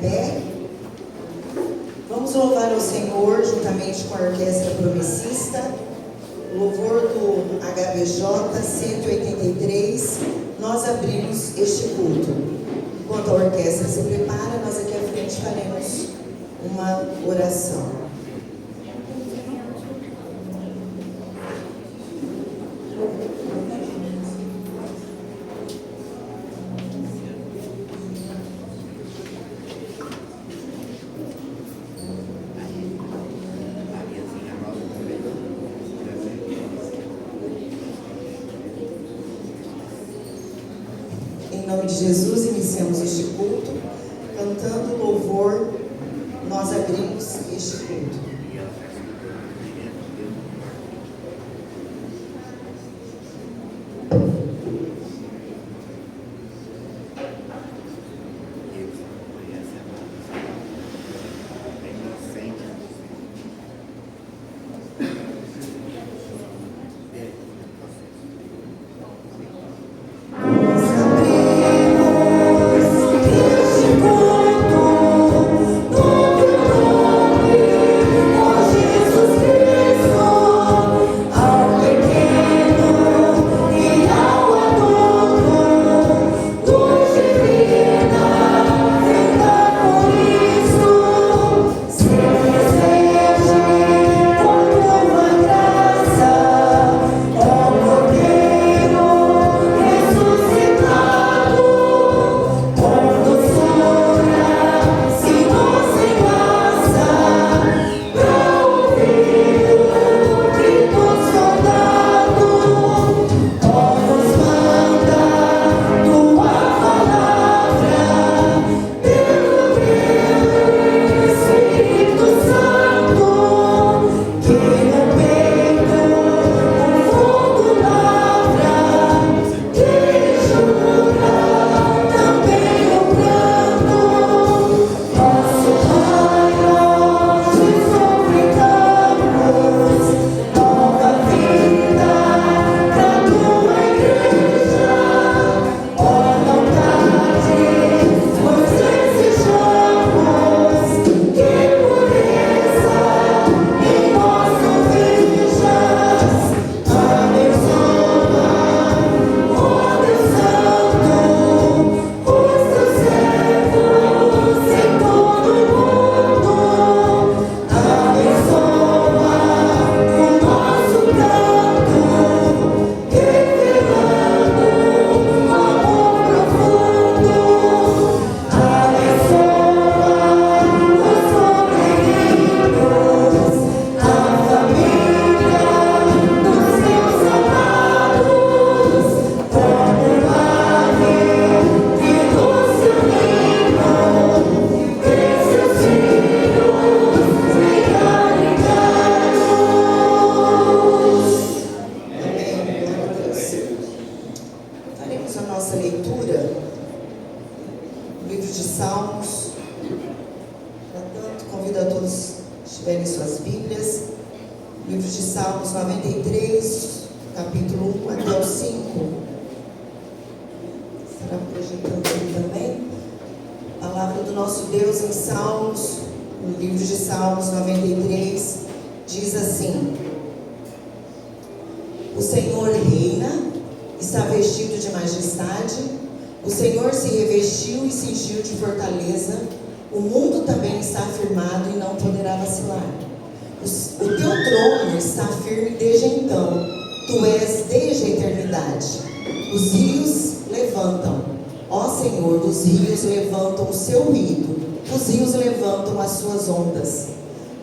pé. Vamos louvar ao Senhor juntamente com a Orquestra Promessista. Louvor do HBJ 183. Nós abrimos este culto. Enquanto a orquestra se prepara, nós aqui à frente faremos uma oração. Em nome de Jesus, iniciamos este culto, cantando louvor, nós abrimos este culto.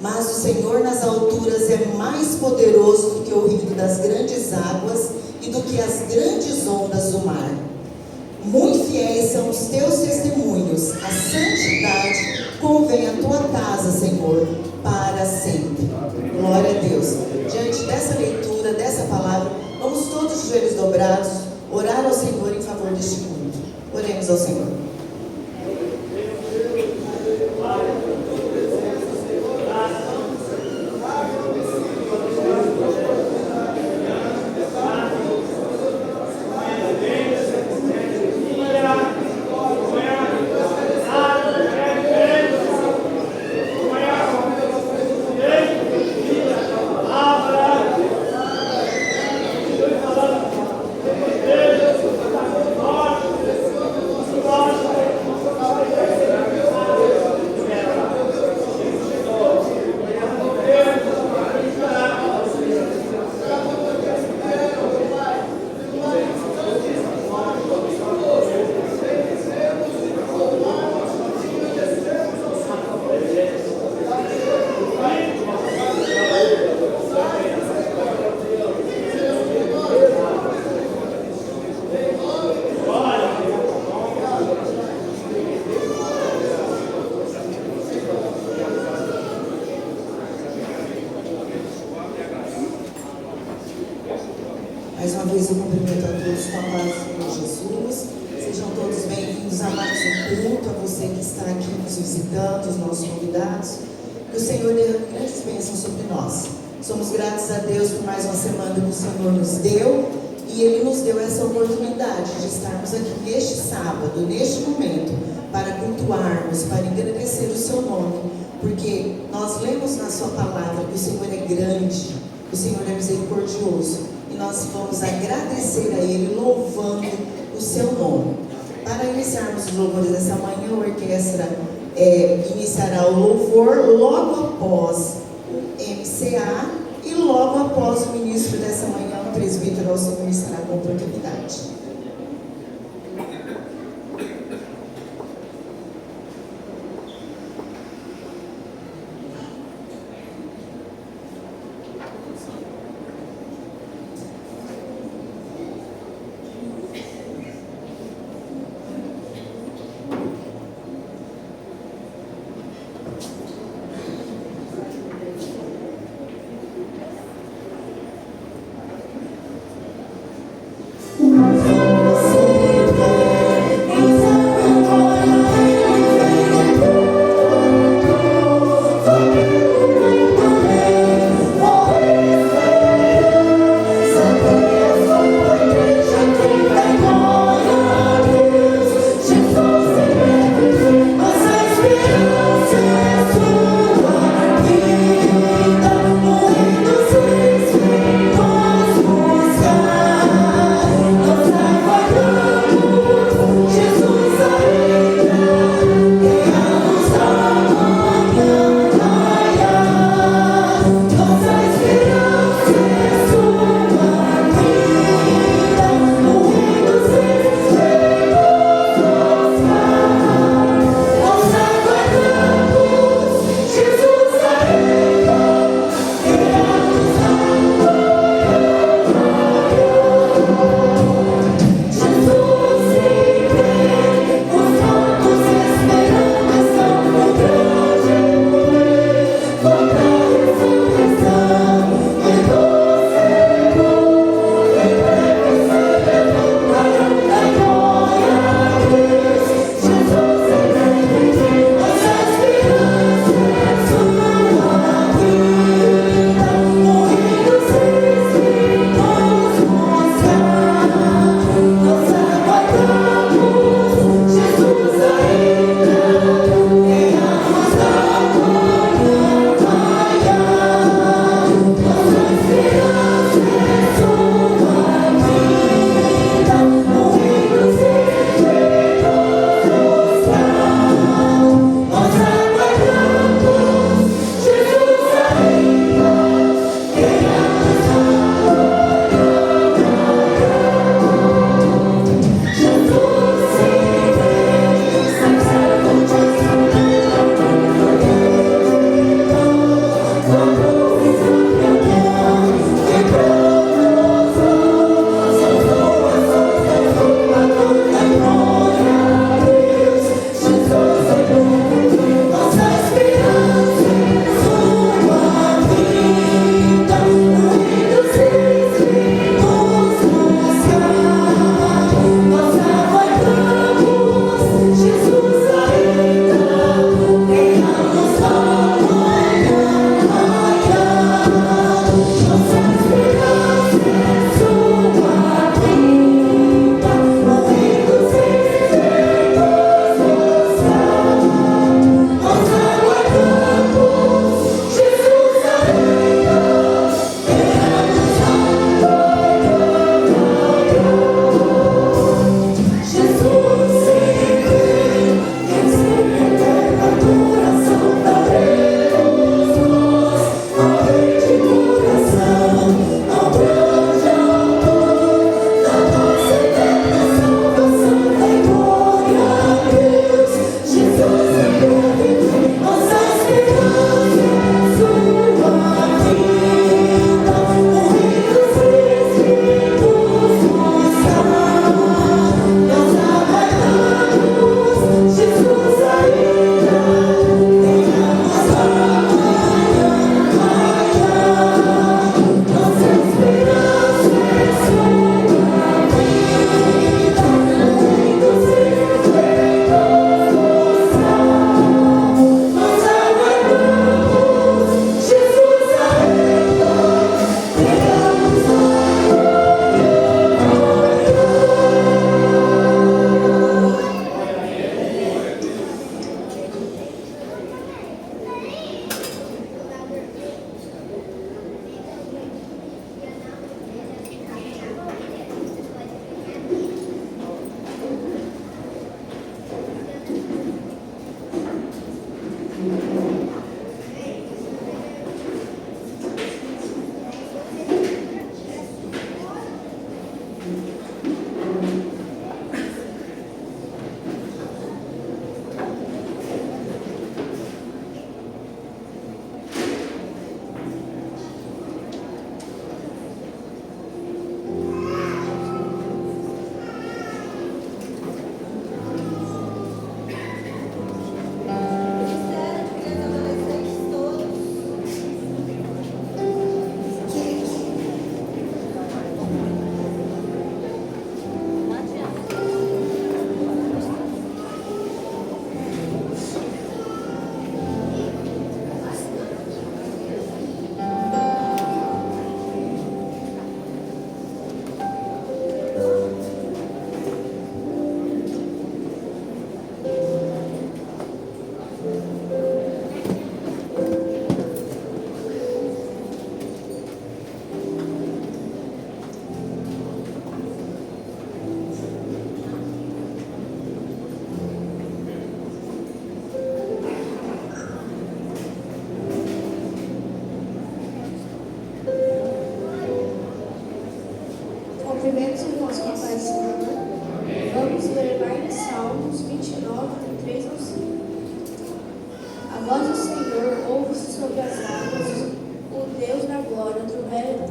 Mas o Senhor nas alturas é mais poderoso do que o ruído das grandes águas e do que as grandes ondas do mar. Muito fiéis são os teus testemunhos, a santidade convém à tua casa, Senhor, para sempre. Glória a Deus. Diante dessa leitura, dessa palavra, vamos todos de joelhos dobrados, orar ao Senhor em favor deste culto. Oremos ao Senhor. Yeah. uma vez eu cumprimento a todos com a paz do Senhor Jesus. Sejam todos bem-vindos a mais um culto, a você que está aqui nos visitando, os nossos convidados. Que o Senhor dê grandes bênçãos sobre nós. Somos gratos a Deus por mais uma semana que o Senhor nos deu. E Ele nos deu essa oportunidade de estarmos aqui neste sábado, neste momento, para cultuarmos, para engrandecer o Seu nome. Porque nós lemos na Sua palavra que o Senhor é grande, que o Senhor é misericordioso. E nós vamos agradecer a Ele, louvando o Seu nome. Para iniciarmos os louvores dessa manhã, a orquestra iniciará o louvor logo após o MCA e logo após o ministro dessa manhã, o presbítero Alceu, estará com oportunidade.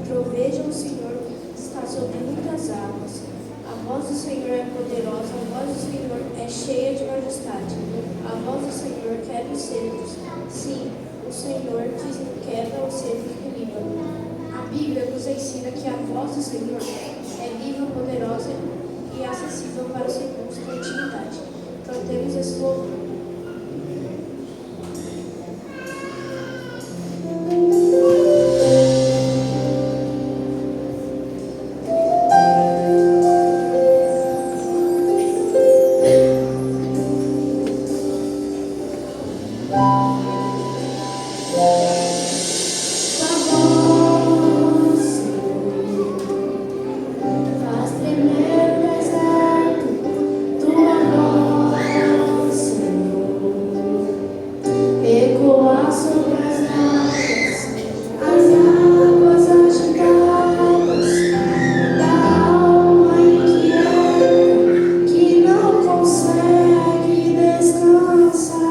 Trovejam o Senhor, está sobre muitas águas. A voz do Senhor é poderosa, a voz do Senhor é cheia de majestade. A voz do Senhor quebra os cedros. Sim, o Senhor que quebra os cedros do Líbano. A Bíblia nos ensina que a voz do Senhor é viva, poderosa e acessível para os segundos da intimidade. Cantemos esse louvor. Consegue descansar.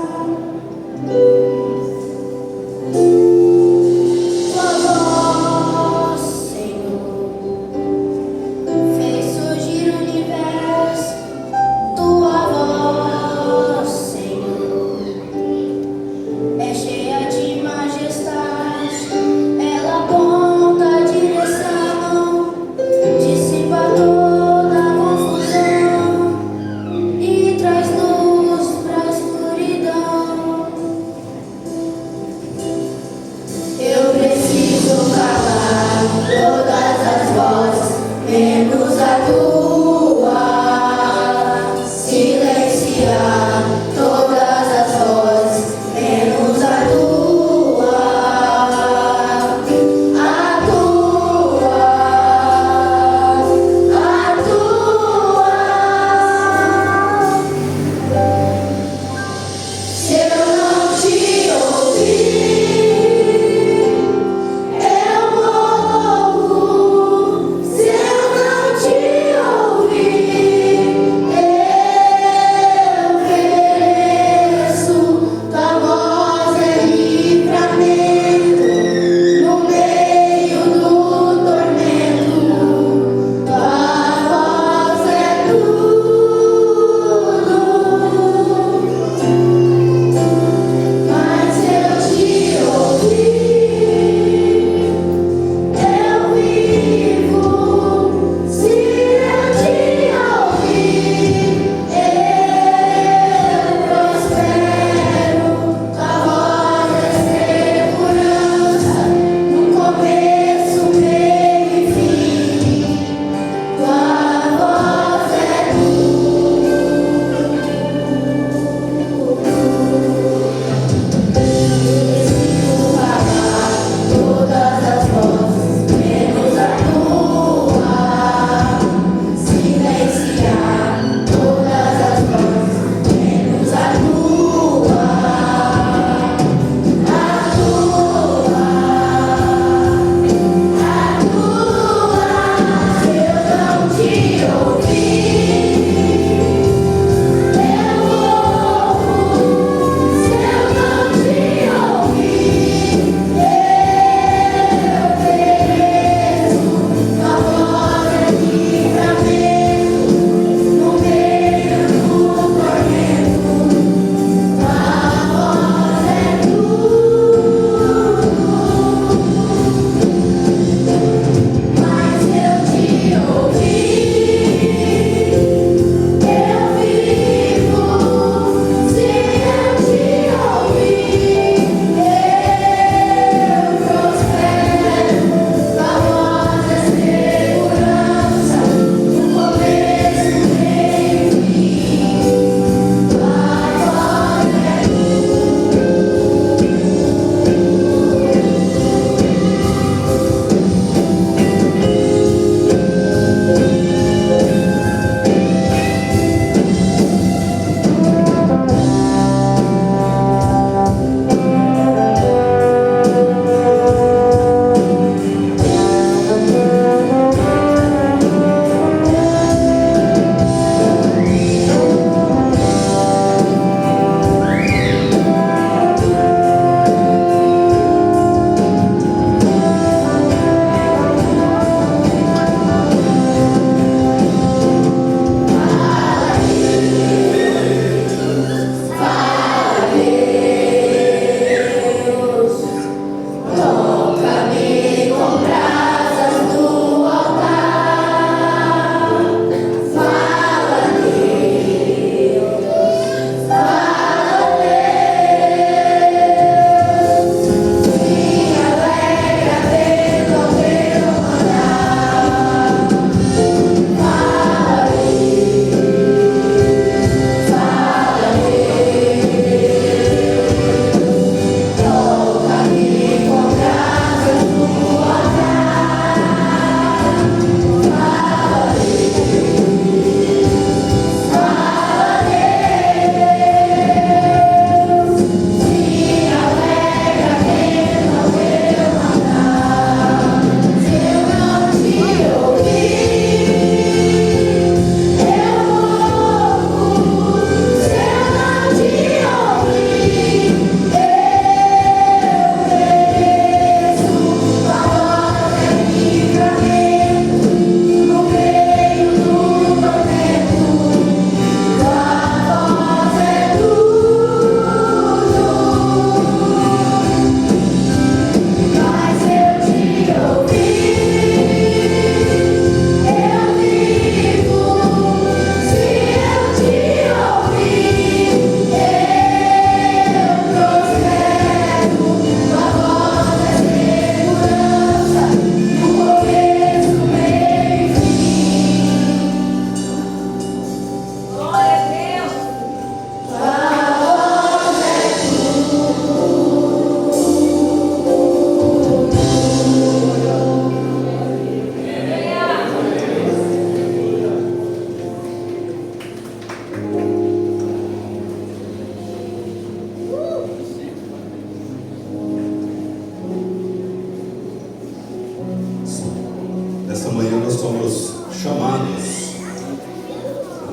somos chamados,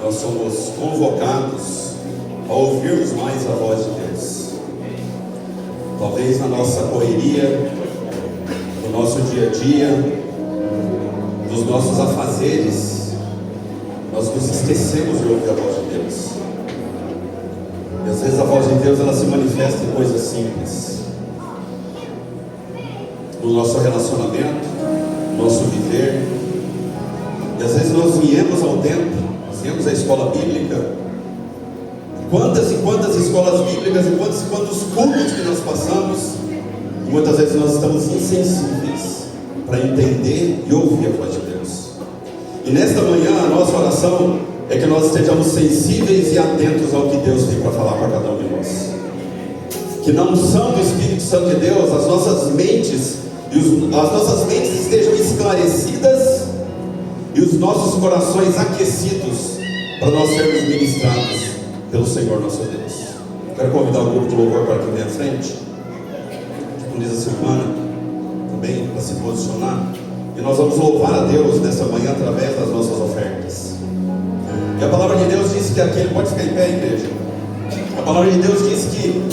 nós somos convocados a ouvirmos mais a voz de Deus. Talvez na nossa correria, no nosso dia a dia, nos nossos afazeres, nós nos esquecemos de ouvir a voz de Deus. E às vezes a voz de Deus, ela se manifesta em coisas simples, no nosso relacionamento, no nosso viver. E às vezes nós viemos ao templo, nós viemos à escola bíblica, quantas e quantas escolas bíblicas, e quantos cultos que nós passamos, e muitas vezes nós estamos insensíveis para entender e ouvir a voz de Deus. E nesta manhã a nossa oração é que nós estejamos sensíveis e atentos ao que Deus tem para falar para cada um de nós. Que na unção do Espírito Santo de Deus, as nossas mentes estejam esclarecidas e os nossos corações aquecidos para nós sermos ministrados pelo Senhor nosso Deus. Quero convidar o grupo de louvor para que venha à frente, com a Silvana também, para se posicionar. E nós vamos louvar a Deus nessa manhã através das nossas ofertas. E a palavra de Deus diz que aquele, pode ficar em pé, igreja. A palavra de Deus diz que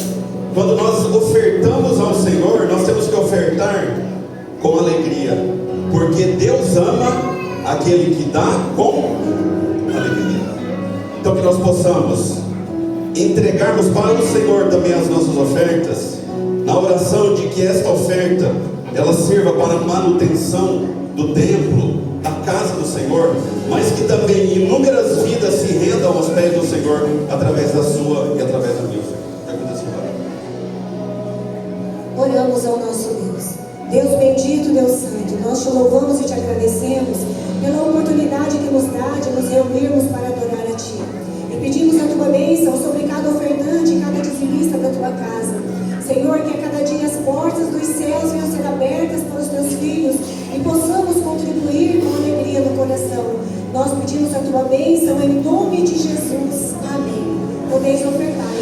quando nós ofertamos ao Senhor, nós temos que ofertar com alegria, porque Deus ama aquele que dá com alegria. Então que nós possamos entregarmos para o Senhor também as nossas ofertas, na oração de que esta oferta ela sirva para a manutenção do templo, da casa do Senhor, mas que também inúmeras vidas se rendam aos pés do Senhor através da sua e através da minha. Oramos ao nosso Deus. Deus bendito, Deus santo, nós te louvamos e te agradecemos pela oportunidade que nos dá de nos reunirmos para adorar a Ti. E pedimos a Tua bênção sobre cada ofertante e cada dizimista da Tua casa. Senhor, que a cada dia as portas dos céus venham ser abertas para os Teus filhos e possamos contribuir com alegria no coração. Nós pedimos a Tua bênção em nome de Jesus. Amém. Podeis ofertar.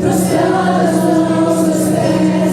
Prostrados aos teus pés.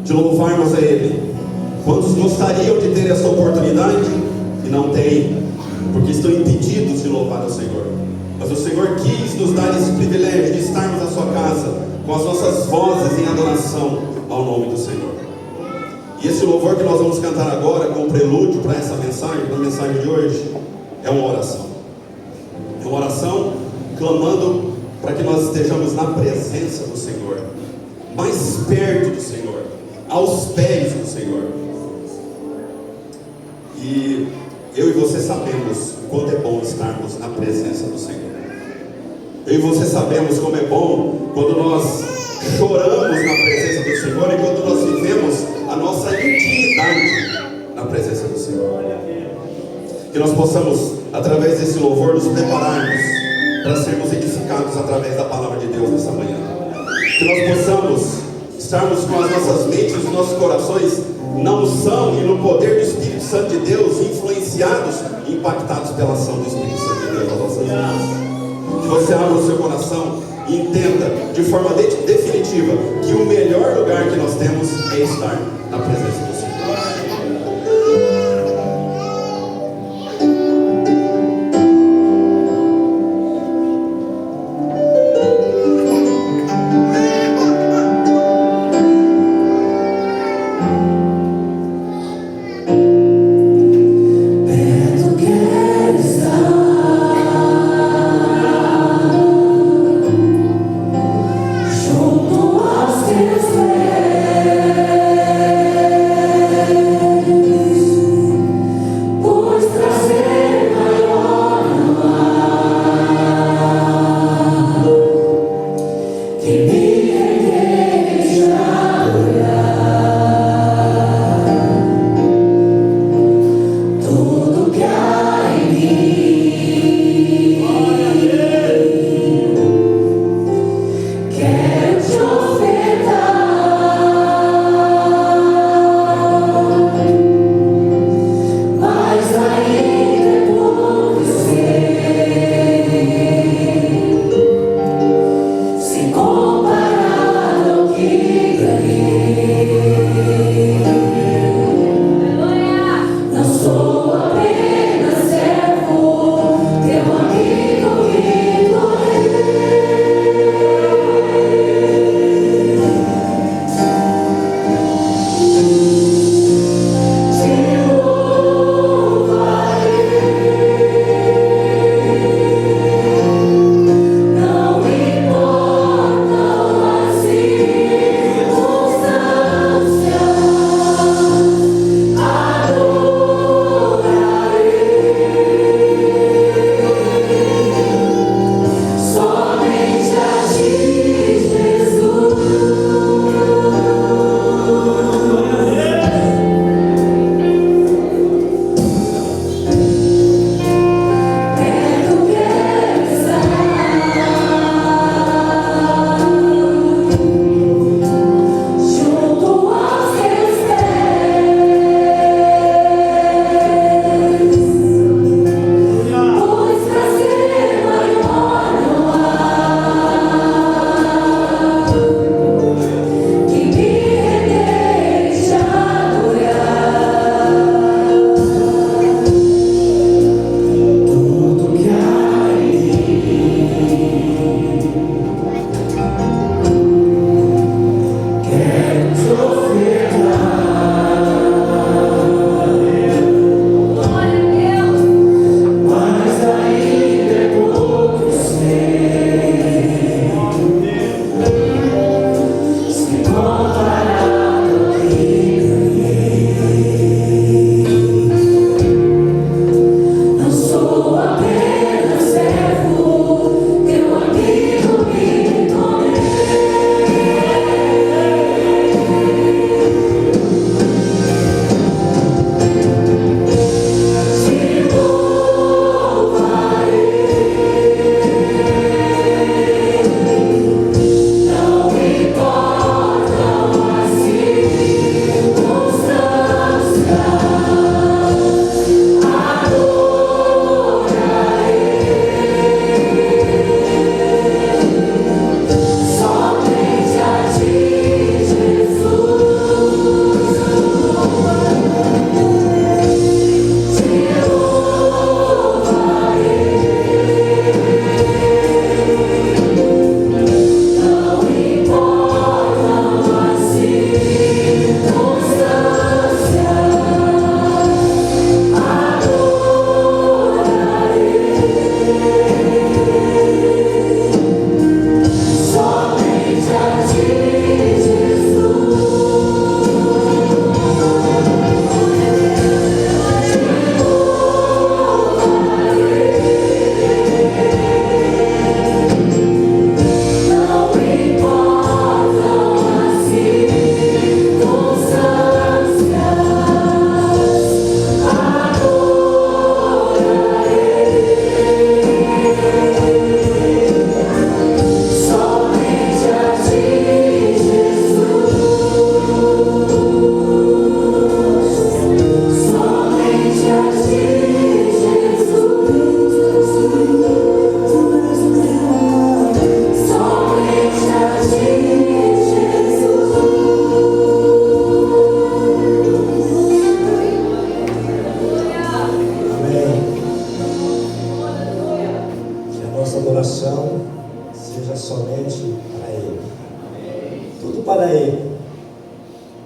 de louvarmos a Ele. Quantos gostariam de ter essa oportunidade e não têm, porque estão impedidos de louvar ao Senhor. Mas o Senhor quis nos dar esse privilégio de estarmos na sua casa com as nossas vozes em adoração ao nome do Senhor. E esse louvor que nós vamos cantar agora, como prelúdio para essa mensagem, para a mensagem de hoje, é uma oração. É uma oração clamando para que nós estejamos na presença do Senhor, mais perto do Senhor, aos pés do Senhor. E eu e você sabemos o quanto é bom estarmos na presença do Senhor. Eu e você sabemos como é bom quando nós choramos na presença do Senhor e quando nós vivemos a nossa intimidade na presença do Senhor. Que nós possamos, através desse louvor, nos prepararmos para sermos edificados através da palavra de Deus nessa manhã. Que nós possamos estarmos com as nossas mentes e os nossos corações na unção e no poder do Espírito Santo de Deus, influenciados e impactados pela ação do Espírito Santo de Deus nas nossas vidas. Que você abra o seu coração e entenda de forma definitiva que o melhor lugar que nós temos é estar na presença do Senhor. Junto aos teus pés.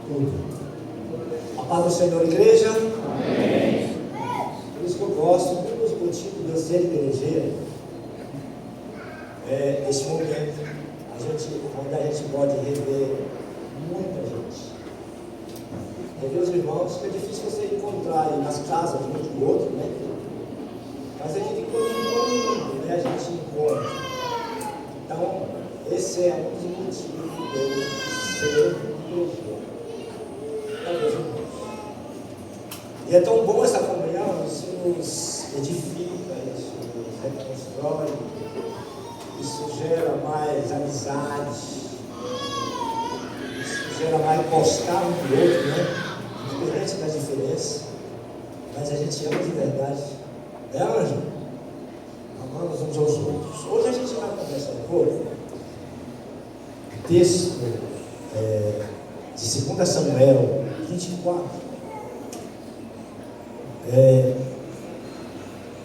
tudo. A paz do Senhor, igreja. Amém. Por isso que eu gosto, um dos motivos de eu ser igrejeiro é esse momento, onde a gente pode rever muita gente. Rever os irmãos, que é difícil você encontrar aí nas casas de um do outro, né? Mas aqui de quando em quando, né, a gente encontra. Então, esse é um dos motivos de eu ser igrejeiro. E é tão bom essa comunhão, isso nos edifica, isso nos reconstrói, isso gera mais amizade, isso gera mais gostar um do outro, né? Independente da diferença, mas a gente ama de verdade. É, Anjo? Amamos uns aos outros. Hoje a gente vai conversar um pouco. O texto de 2 Samuel 24.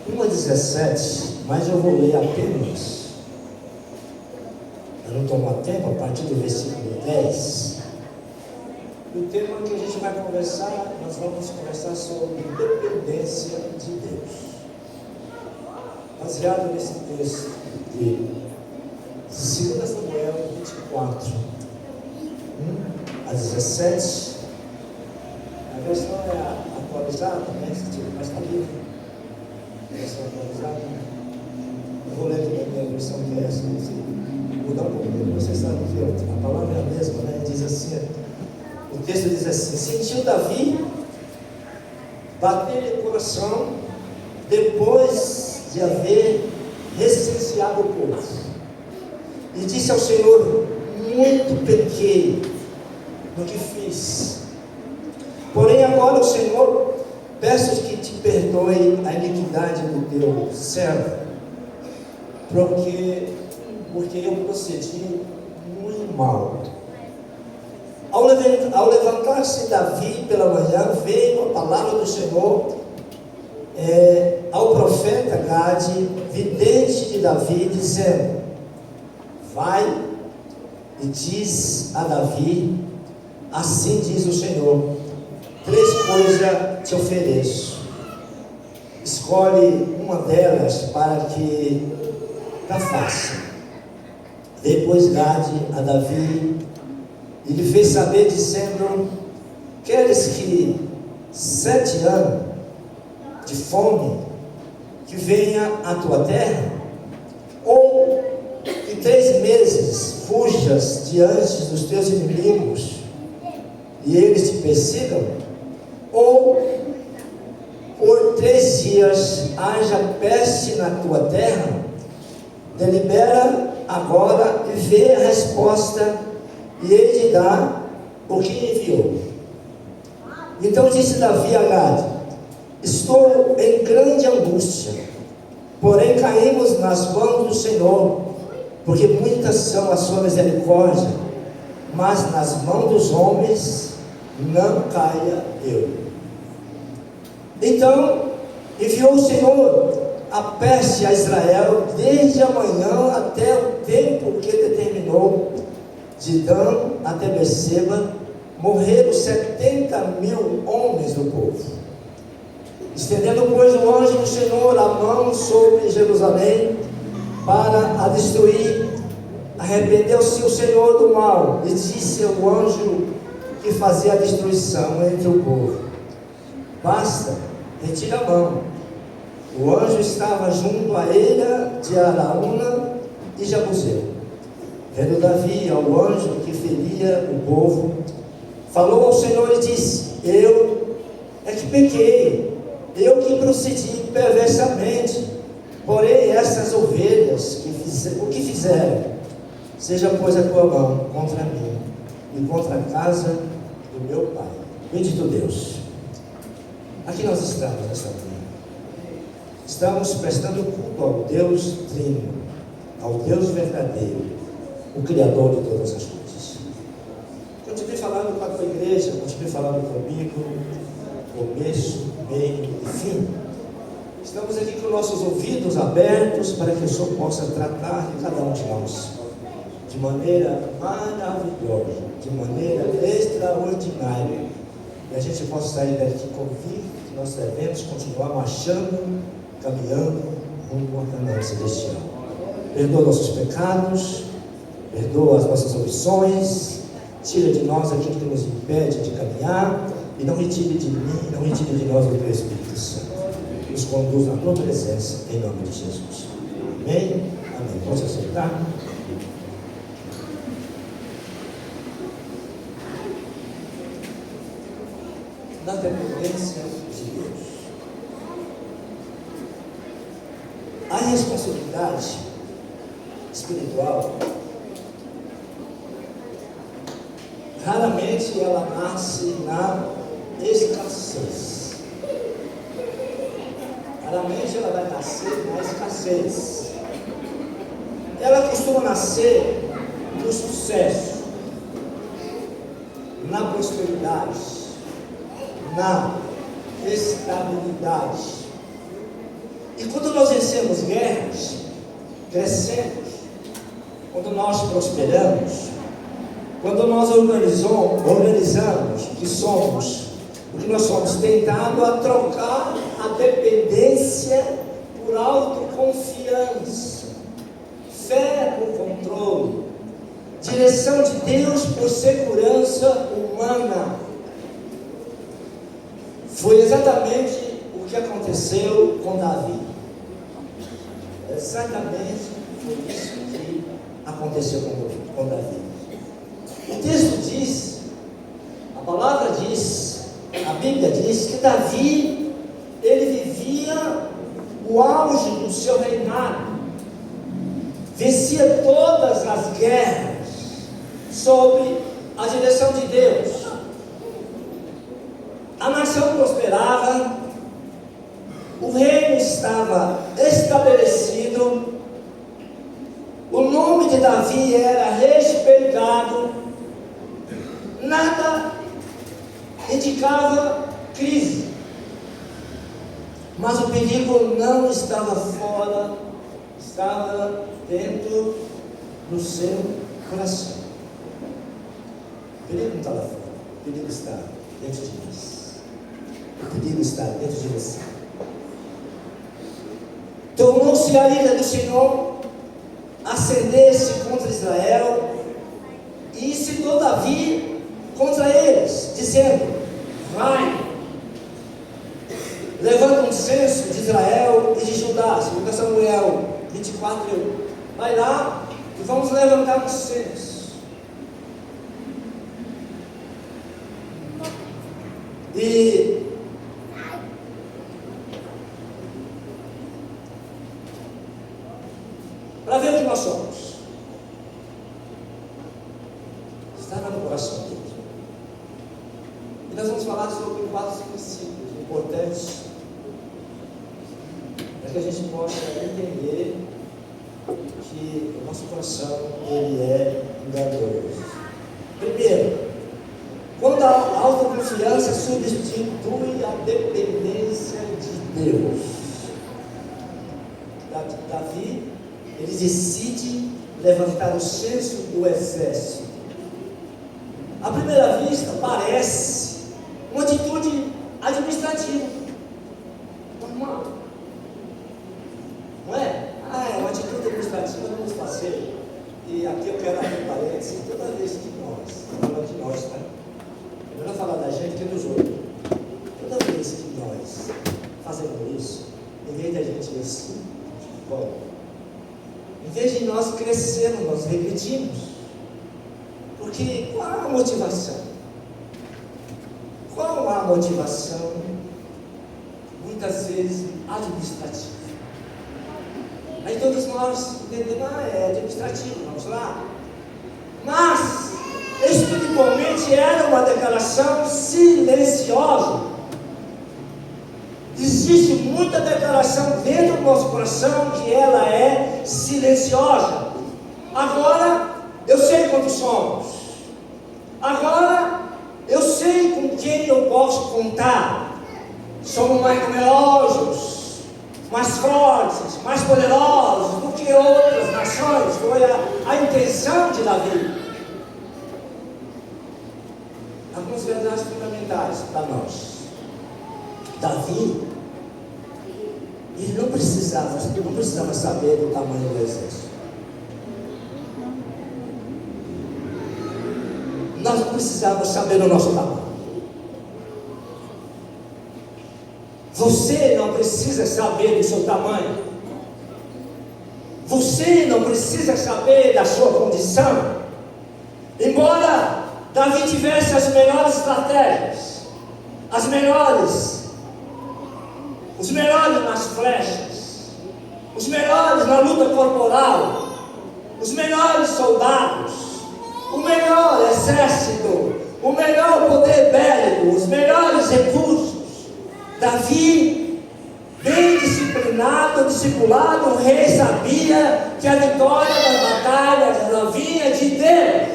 1:17, mas eu vou ler apenas, para não tomar tempo, a partir do versículo 10. O tema que a gente vai conversar, nós vamos conversar sobre dependência de Deus. Baseado nesse texto de 2 Samuel 24, 1:17. A versão é atualizada, né? Mas está livre. A versão atualizada. Eu vou ler aqui na minha versão que é essa. Mudar um pouquinho, você sabe que a palavra é a mesma, né? Diz assim, o texto diz assim: sentiu Davi bater-lhe o coração depois de haver recenseado o povo, e disse ao Senhor: muito pequei no que fiz. Porém agora, o Senhor, peço que te perdoe a iniquidade do teu servo, porque eu procedi muito mal. Ao levantar-se Davi pela manhã, veio a palavra do Senhor ao profeta Gade, vidente de Davi, dizendo: vai e diz a Davi, assim diz o Senhor, 3 coisas te ofereço, escolhe uma delas para que a faça. Depois Gade a Davi e lhe fez saber, dizendo: queres que 7 anos de fome que venha à tua terra, ou que 3 meses fujas diante dos teus inimigos e eles te persigam, ou por 3 dias haja peste na tua terra? Delibera agora e vê a resposta, e ele te dá o que enviou. Então disse Davi a Gade: estou em grande angústia, porém caímos nas mãos do Senhor, porque muitas são a sua misericórdia, mas nas mãos dos homens não caia eu. Então enviou o Senhor a peste a Israel desde a manhã até o tempo que determinou. De Dan até Berseba morreram 70.000 homens do povo. Estendendo, pois, o anjo do Senhor a mão sobre Jerusalém para a destruir, arrependeu-se o Senhor do mal e disse ao anjo que fazia a destruição entre o povo: basta, retira a mão. O anjo estava junto à ilha de Araúna e Jabuseu. Vendo Davi ao anjo que feria o povo, falou ao Senhor e disse: eu é que pequei, eu que procedi perversamente. Porém essas ovelhas o que fizeram? Seja, pois, a tua mão contra mim e contra a casa do meu pai. Bendito Deus. Aqui nós estamos nesta manhã. Estamos prestando culto ao Deus Trino, ao Deus verdadeiro, o Criador de todas as coisas. Continue falando com a tua igreja, continue falando comigo, começo, meio e fim. Estamos aqui com nossos ouvidos abertos para que o Senhor possa tratar de cada um de nós de maneira maravilhosa, de maneira extraordinária. extraordinário. E a gente possa sair daqui convicto que nós devemos continuar marchando, caminhando rumo à Canaã celestial. Perdoa nossos pecados, perdoa as nossas omissões, tira de nós aquilo que nos impede de caminhar, e não retire de mim, não retire de nós o teu Espírito Santo. Nos conduz na tua presença, em nome de Jesus. Amém? Amém. Vamos aceitar? Na dependência de Deus. A responsabilidade espiritual, raramente ela nasce na escassez. Raramente ela vai nascer na escassez. Ela costuma nascer no sucesso, na prosperidade, na estabilidade. E quando nós vencemos guerras, crescemos, quando nós prosperamos, quando nós organizamos o que somos, o que nós somos, tentado a trocar a dependência por autoconfiança, fé por controle, direção de Deus por segurança humana. Foi exatamente o que aconteceu com Davi. Exatamente foi isso que aconteceu com Davi. O texto diz, a palavra diz, a Bíblia diz que Davi, ele vivia o auge do seu reinado, vencia todas as guerras sob a direção de Deus. A nação prosperava, o reino estava estabelecido, o nome de Davi era respeitado, nada indicava crise, mas o perigo não estava fora, estava dentro do seu coração. O perigo não estava fora, o perigo está dentro de nós. O perigo está dentro de você. Tornou-se a ira do Senhor, acender-se contra Israel, e incitou Davi contra eles, dizendo: vai, levanta um censo de Israel e de Judá. 2 Samuel 24, vai lá e vamos levantar um censo. E para ver o que nós somos, estava no coração dele. E nós vamos falar sobre 4 princípios importantes para que a gente possa entender que o nosso coração ele é enganoso. Primeiro, quando a autoconfiança substitui a dependência de Deus. Davi, ele decide levantar o censo do exército. À primeira vista parece uma atitude administrativa, normal, não é? É uma atitude administrativa, vamos fazer. E aqui eu quero abrir parênteses, toda vez que nós, falando de nós, né? É melhor falar da gente que dos outros. Toda vez que nós fazemos isso, em vez da gente assim, bom, em vez de nós crescermos, nós regredimos. Porque qual a motivação? Qual a motivação? Muitas vezes administrativa. Aí todos nós entendemos, é administrativo, vamos lá. Mas, espiritualmente, era uma declaração silenciosa. Existe muita declaração dentro do nosso coração que ela é silenciosa. Agora, eu sei quantos somos. Agora, eu sei com quem eu posso contar. Somos mais numerosos, mais fortes, mais poderosos do que outras nações. Foi a intenção de Davi. algumas verdades fundamentais para nós. Davi, ele não precisava saber do tamanho do exército. Nós não precisávamos saber do nosso tamanho. Você não precisa saber do seu tamanho. Você não precisa saber da sua condição. Embora Davi tivesse as melhores estratégias, os melhores nas flechas, os melhores na luta corporal, os melhores soldados, o melhor exército, o melhor poder bélico, os melhores recursos, Davi, bem disciplinado, discipulado, o rei sabia que a vitória das batalhas ela vinha de Deus.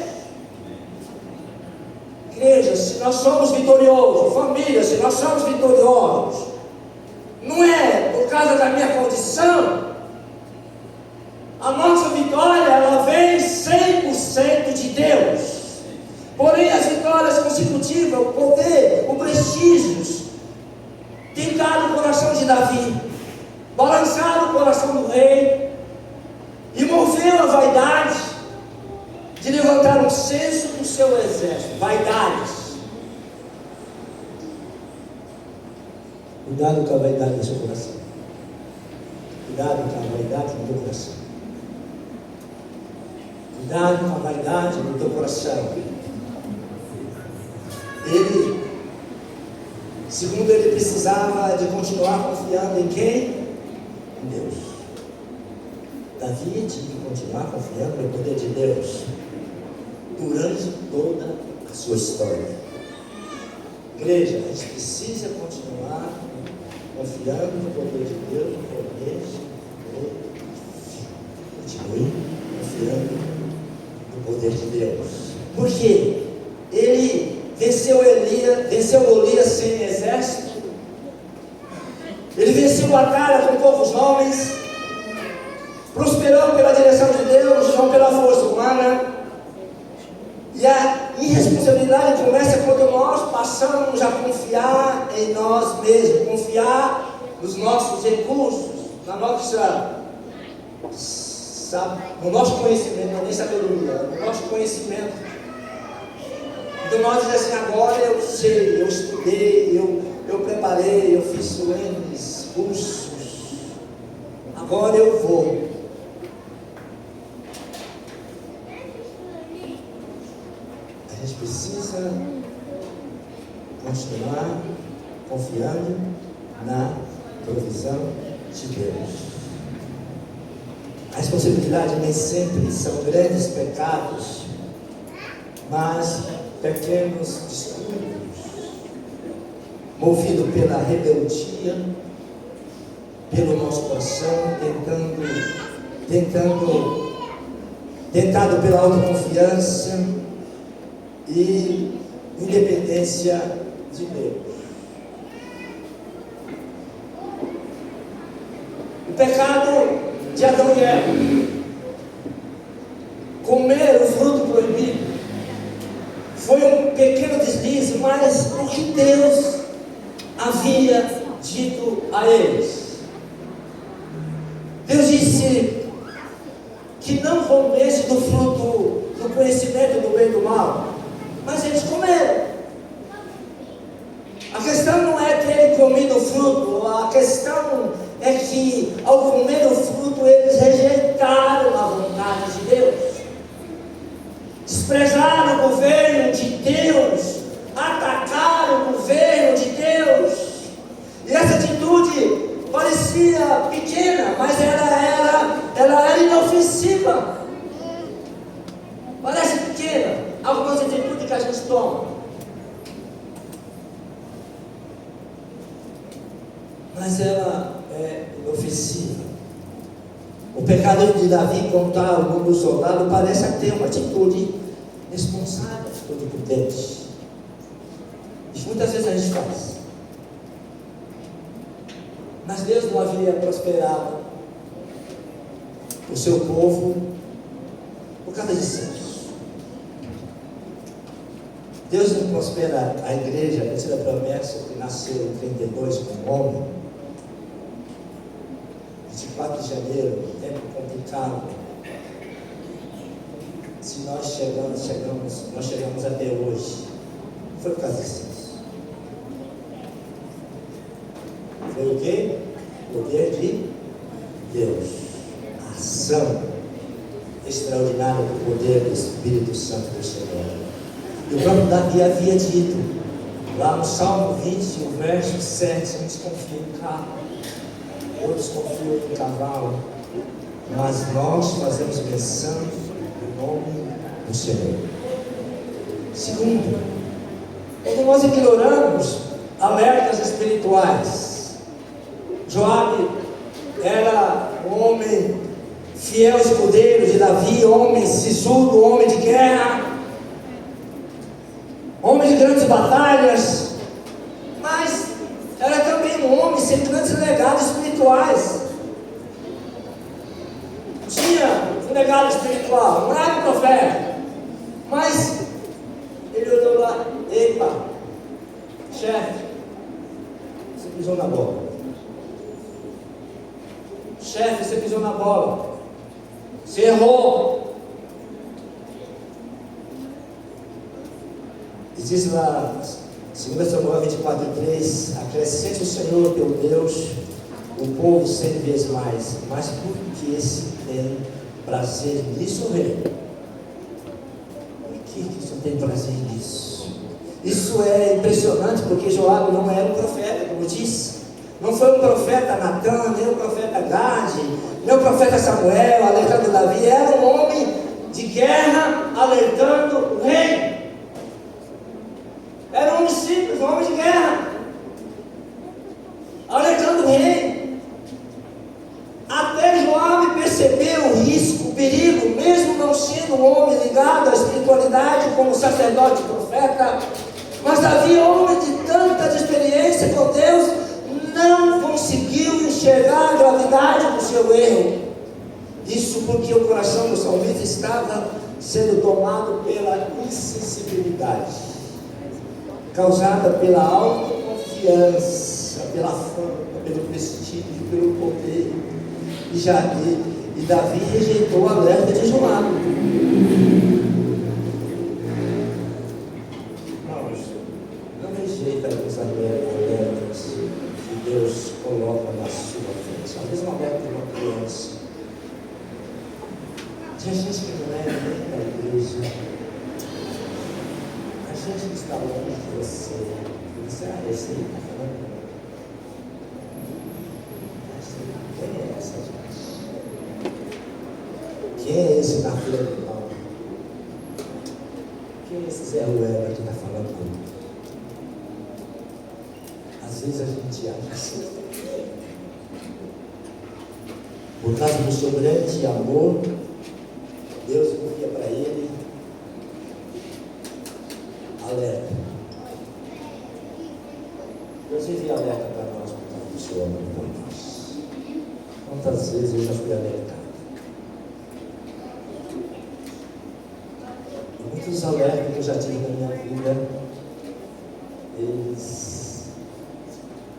Igreja, se nós somos vitoriosos, família, se nós somos vitoriosos, não é por causa da minha condição. A nossa vitória, ela vem 100% de Deus. Porém, as vitórias consecutivas, o poder, o prestígio, tentaram o coração de Davi, balançaram o coração do rei, e moveu a vaidade de levantar um censo do seu exército. Vaidades. Cuidado com a vaidade do seu coração. Cuidado com a vaidade do teu coração. Cuidado com a vaidade do teu coração. Ele, segundo ele precisava de continuar confiando em quem? Em Deus. Davi tinha que continuar confiando no poder de Deus durante toda a sua história. Igreja, a gente precisa continuar confiando no poder de Deus, no poder de Deus. Continue confiando no poder de Deus. Por quê? Ele venceu Golias sem exército. Ele venceu a batalha com poucos homens. Prosperou pela direção de Deus, não pela força humana. E a irresponsabilidade começa quando nós passamos a confiar em nós mesmos, confiar nos nossos recursos, no nosso conhecimento, não é nem sabedoria, no nosso conhecimento. Então nós dizemos assim, agora eu sei, eu estudei, eu preparei, eu fiz N cursos, agora eu vou. A gente precisa continuar confiando na provisão de Deus. A responsabilidade nem sempre são grandes pecados, mas pequenos descuidos, movido pela rebeldia, pelo nosso coração, tentado pela autoconfiança e independência de Deus. O pecado de Adão e Eva, comer o fruto proibido, foi um pequeno deslize, mas o que Deus havia dito a eles. Deus disse que não comesse do fruto do conhecimento do bem e do mal, mas eles comeram. A questão não é terem comido o fruto, a questão é que ao comer o fruto eles rejeitaram a vontade de Deus, desprezaram o governo de Deus, atacaram o governo de Deus. E essa atitude parecia pequena, mas ela era inofensiva. Parece pequena algumas atitudes que a gente toma, mas ela é inofensiva. O pecado de Davi contra o mundo soldado parece ter uma atitude responsável, atitude prudente. Isso muitas vezes a gente faz. Mas Deus não havia prosperado o seu povo por causa de censos. Deus não irmãos, pela a igreja, a igreja da promessa, que nasceu em 32 como homem, 24 de janeiro, tempo complicado. Se nós chegamos até hoje, foi por causa disso. Foi o quê? O poder de Deus, a ação extraordinária do poder do Espírito Santo do Senhor. E o próprio Davi havia dito, lá no Salmo 20, o verso 7, uns confiam em carro, outros confiam em cavalo, mas nós fazemos menção do nome do Senhor. Segundo, quando nós ignoramos alertas espirituais, Joabe era um homem fiel escudeiro de Davi, homem sisudo, homem de guerra, homem de grandes batalhas, mas era também um homem sem grandes legados espirituais. Tinha um legado espiritual, um bravo profeta, mas ele olhou lá: epa, chefe, você pisou na bola. Chefe, você pisou na bola. Você errou. E diz lá, 2 Samuel 24:3: acrescente o Senhor teu Deus o povo 100 vezes mais, mas porque se tem prazer nisso, rei? Por que isso tem prazer nisso? Isso é impressionante, porque Joabe não era um profeta, como eu disse. Não foi o profeta Natan, nem o profeta Gade, nem o profeta Samuel alertando Davi. Era um homem de guerra alertando o rei. Era um homem simples, um homem de guerra alertando o rei. Até Joabe percebeu o risco, o perigo, mesmo não sendo um homem ligado à espiritualidade como sacerdote e profeta. Mas Davi, homem de tanta experiência com Deus, não conseguiu enxergar a gravidade do seu erro. Isso porque o coração do salmista estava sendo tomado pela insensibilidade, causada pela autoconfiança, pela fama, pelo prestígio, pelo poder. E Davi rejeitou o alerta de Joabe. Não rejeita os alertas que Deus coloca na sua frente. A mesma alerta de uma criança. Tinha gente que não é nem da igreja. A gente que está longe de você. Você, eu sei, está falando. Quem é essa gente? Quem é esse na fila do pão? Quem é esse Zé Ruela que está falando comigo? Às vezes a gente acha assim. Por causa do seu grande amor, Deus envia para ele alerta. Deus envia alerta para nós por causa do seu amor por nós. Quantas vezes eu já fui alertado? E muitos alertas que eu já tive na minha vida,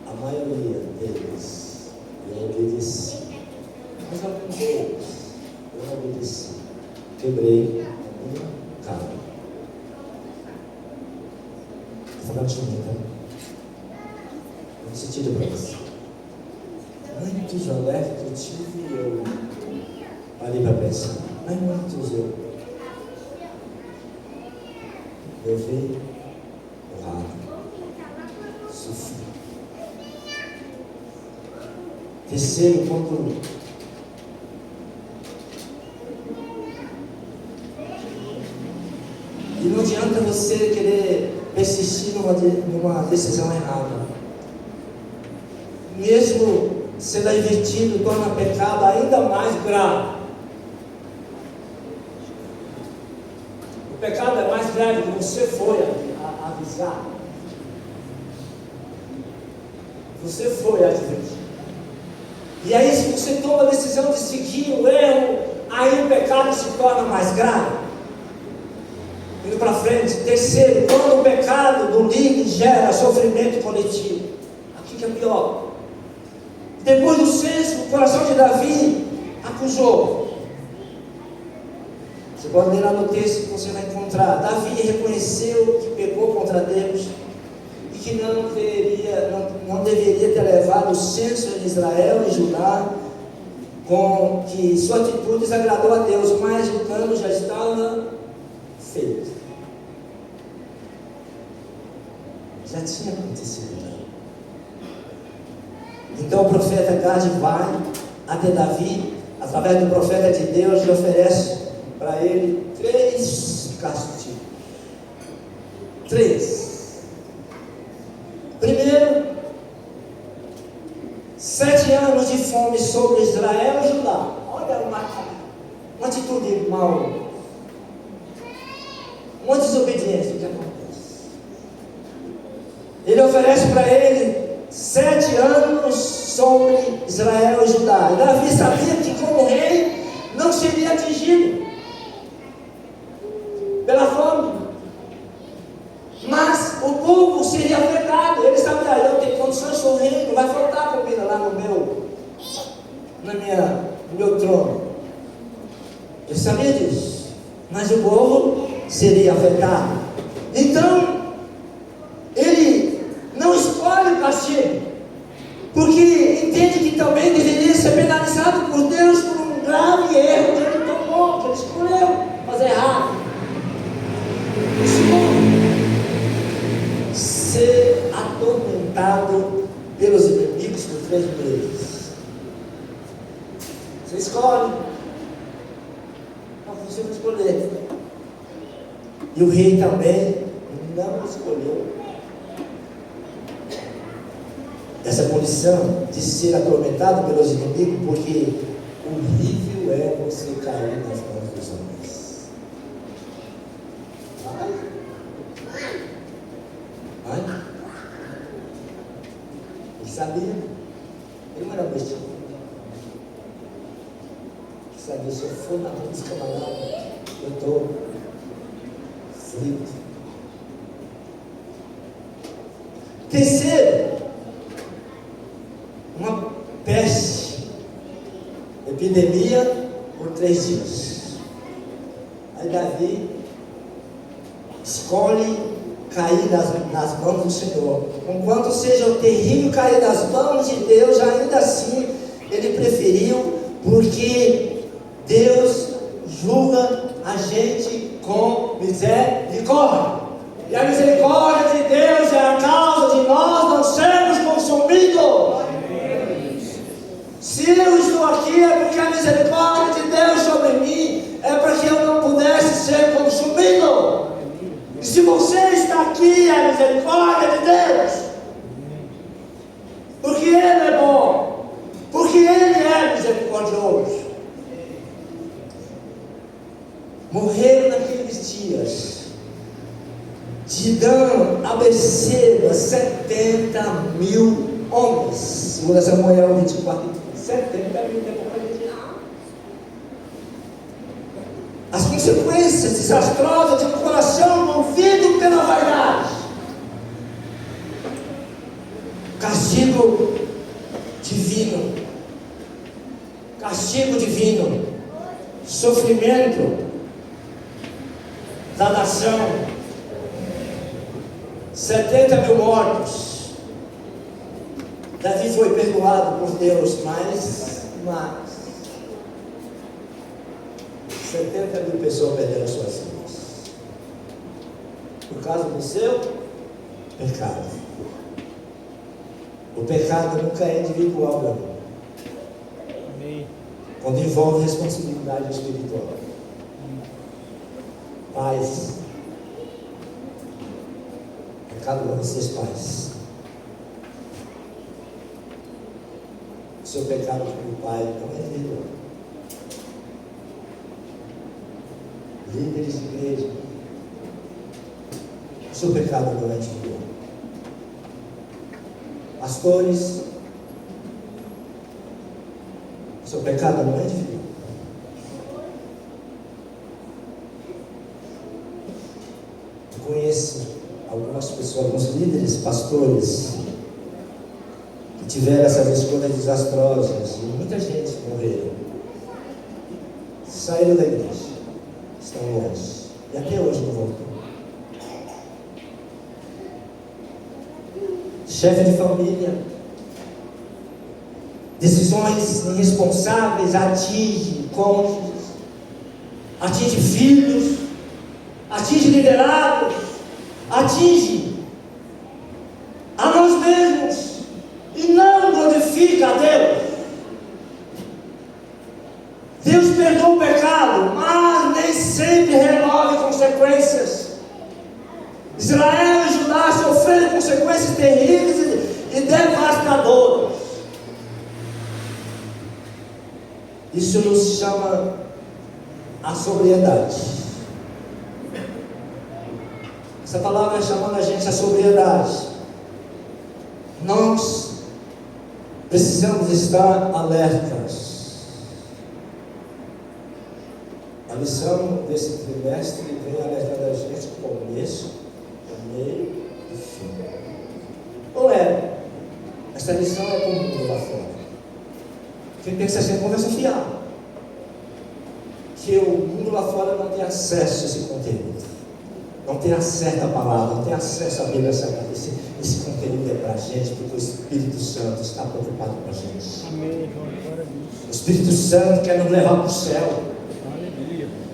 a maioria deles, eu obedeci. Mas alguns poucos, eu não obedeci. Quebrei a minha cara. Estou falando de mim, tá? No sentido para você. Muitos alertas que eu tive, eu parei para pensar. Mas muitos eu levei porrada, sofri. Terceiro, quando e não adianta você querer persistir numa decisão errada. Mesmo sendo advertido, torna pecado ainda mais grave. O pecado é mais grave que você foi avisar. Você foi advertido. E aí, se você toma a decisão de seguir o erro, aí o pecado se torna mais grave. E no para frente. Terceiro, quando o pecado do líder gera sofrimento coletivo. Aqui que é pior. Depois do censo, o coração de Davi acusou. Você pode ler lá no texto que você vai encontrar. Davi reconheceu que pecou contra Deus e que não deveria ter levado o censo em Israel e Judá, com que sua atitude desagradou a Deus, mas o plano já estava feito. Já tinha acontecido. Então o profeta Gade vai até Davi, através do profeta de Deus, e oferece para ele 3 castigos. 3. Primeiro, 7 anos de fome sobre Israel e Judá. Olha uma atitude mal, uma desobediência que acontece. Ele oferece para ele 7 anos sobre Israel e Judá. E Davi sabia que como rei não seria atingido pela fome, mas o povo seria afetado. Ele sabia, eu tenho condições, sou rei, não vai faltar comida lá no meu trono. Ele sabia disso, mas o povo seria afetado. Então ele não escolhe o castigo, porque entende que também deveria ser penalizado por Deus por um grave erro que ele tomou, que ele escolheu fazer errado. Ser atormentado pelos inimigos por 3 meses. Você escolhe. Não, você não escolher. E o rei também não escolheu essa condição de ser atormentado pelos inimigos, porque horrível é você cair nas mãos dos homens. Ele sabia, ele não era besta. Ele sabia, se eu for na mão dos camaradas, eu estou frito. Terceiro, uma peste, epidemia por 3 dias. Aí Davi escolhe cair nas mãos do Senhor. Enquanto seja o terrível cair nas mãos de Deus, ainda assim ele preferiu, porque Deus julga a gente com misericórdia. E a misericórdia de Deus é a causa de nós não sermos consumidos. Se eu estou aqui é porque a misericórdia de Deus sobre mim é para que eu não pudesse ser consumido. E se você está aqui, é a misericórdia de Deus, porque Ele é bom, porque Ele é misericordioso. Morreram naqueles dias de Dan a Berseba 70.000 homens. 2 Samuel 24, 70.000 depois. As consequências desastrosas de um coração movido pela vaidade. Castigo divino. Castigo divino. Sofrimento da nação. 70.000 mortos. Davi foi perdoado por Deus, mas 70.000 pessoas perderam suas vidas por causa do seu pecado. O pecado nunca é individual, não. Amém. Quando envolve responsabilidade espiritual. Pais, pecado para vocês, pais. O seu pecado como pai não é individual. Líderes de igreja, o seu pecado não é individual. Pastores, o seu pecado não é individual. os líderes, pastores, que tiveram essas escolhas desastrosas, e muita gente morreu, saíram da igreja, estão longe, e até hoje não voltou. Chefe de família, decisões irresponsáveis atingem cônjuges, atingem filhos, atingem liderados, atingem a nós mesmos e não glorifica a Deus. Deus perdoa o pecado, mas nem sempre remove consequências. Israel e Judá sofreram consequências terríveis e devastadoras. Isso nos chama a sobriedade. Essa palavra é chamando a gente à sobriedade. Nós precisamos estar alertas. A lição desse trimestre vem alertando a gente o começo, o meio e o fim. Ou é? Essa lição é para o mundo lá fora. Quem pensa assim é conversa fiada. Que o mundo lá fora não tem acesso a esse conteúdo. Não tem acesso à palavra, não tem acesso à Bíblia Sagrada. Esse conteúdo é para a gente, porque o Espírito Santo está preocupado com a gente. Amém. O Espírito Santo quer nos levar para o céu.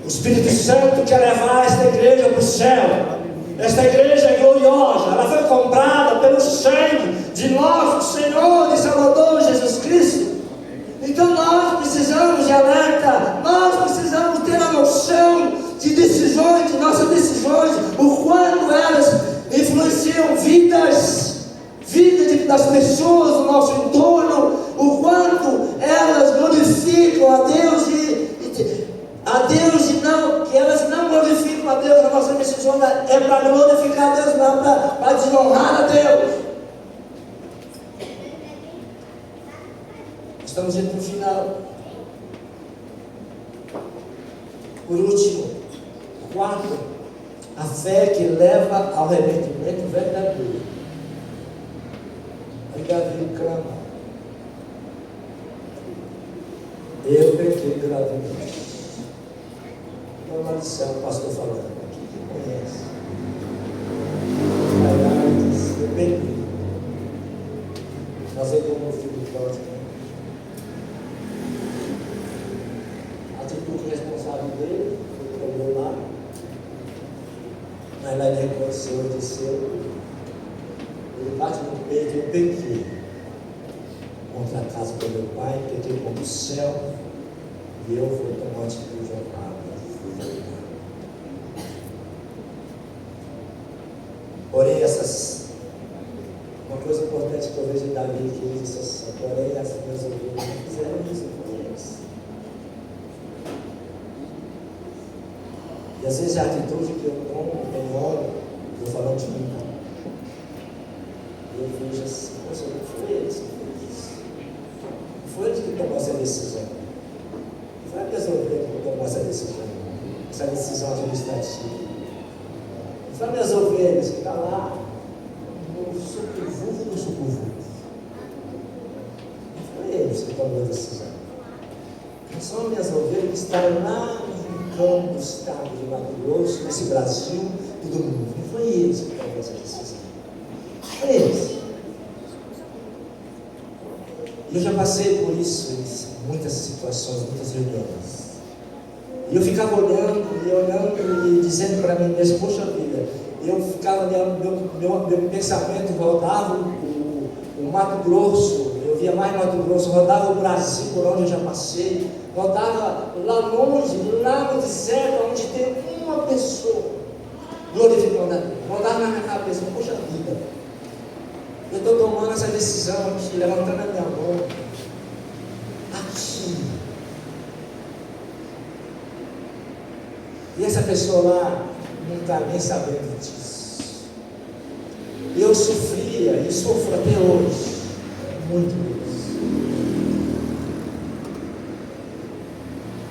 O Espírito Santo quer levar esta igreja para o céu. Esta igreja é gloriosa, ela foi comprada pelo sangue de nosso Senhor e Salvador Jesus Cristo. Então nós precisamos de alerta, nós precisamos ter a noção de decisões, de nossas decisões, o quanto elas influenciam vidas das pessoas do nosso entorno, o quanto elas glorificam a Deus e não, que elas não glorificam a Deus. A nossa decisão é para glorificar a Deus, não para desonrar a Deus. Estamos indo para o final. Por último, quarto, a fé que leva ao arrependimento verdadeiro. Aí Davi clama: eu pequei gravemente. Uma maldição, o pastor falando aqui, que conhece. Aí eu peguei. Nós vemos um filho próximo. A atitude responsável dele foi problema. Mas lá ele reconheceu e disse: ele bate no peito: eu pequei contra a casa do meu pai, pequei contra o céu, e eu vou tomar uma atitude honrada. Porém, uma coisa importante que eu vejo em Davi, que ele disse assim: porém, as minhas ovelhas não fizeram isso com eles. E às vezes a atitude que eu tomo, eu olho, estou falando de mim, e eu vejo assim: poxa, não foi eles que fez isso. Não foi eles que tomou essa decisão. Não foi a minhas ovelhas que tomou essa decisão administrativa. Não foi minhas ovelhas que estão lá no subvulgo do subvulgo. Não foi eles que tomaram a decisão. Não são minhas ovelhas que estão lá no rincão do estado de Mato Grosso, nesse Brasil e do mundo. Não foi eles que tomaram essa decisão. Não foi eles. E eu já passei por isso em muitas situações, muitas reuniões. E eu ficava olhando e dizendo para mim mesmo: poxa vida, eu ficava olhando, meu pensamento rodava o Mato Grosso, eu via mais Mato Grosso, rodava o Brasil por onde eu já passei, rodava lá longe, lá no deserto, onde tem uma pessoa glorificando a Deus. Rodava na minha cabeça: poxa vida, eu estou tomando essa decisão aqui, levantando a minha mão, aqui. E essa pessoa lá não está nem sabendo disso. Eu sofria e sofro até hoje muito isso.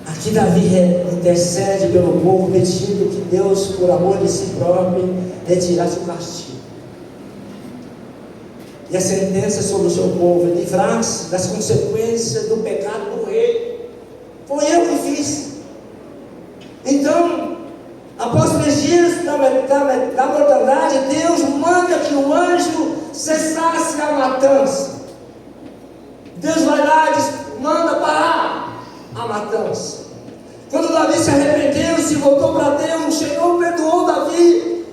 Aqui Davi intercede pelo povo, pedindo que Deus, por amor de si próprio, retirasse o castigo. e a sentença sobre o seu povo, e livrar-se das consequências do pecado do rei. Foi eu que fiz. Então, após 3 dias da mortandade, Deus manda que o anjo cessasse a matança. Deus vai lá e diz, manda parar a matança. Quando Davi se arrependeu, se voltou para Deus, o Senhor perdoou Davi.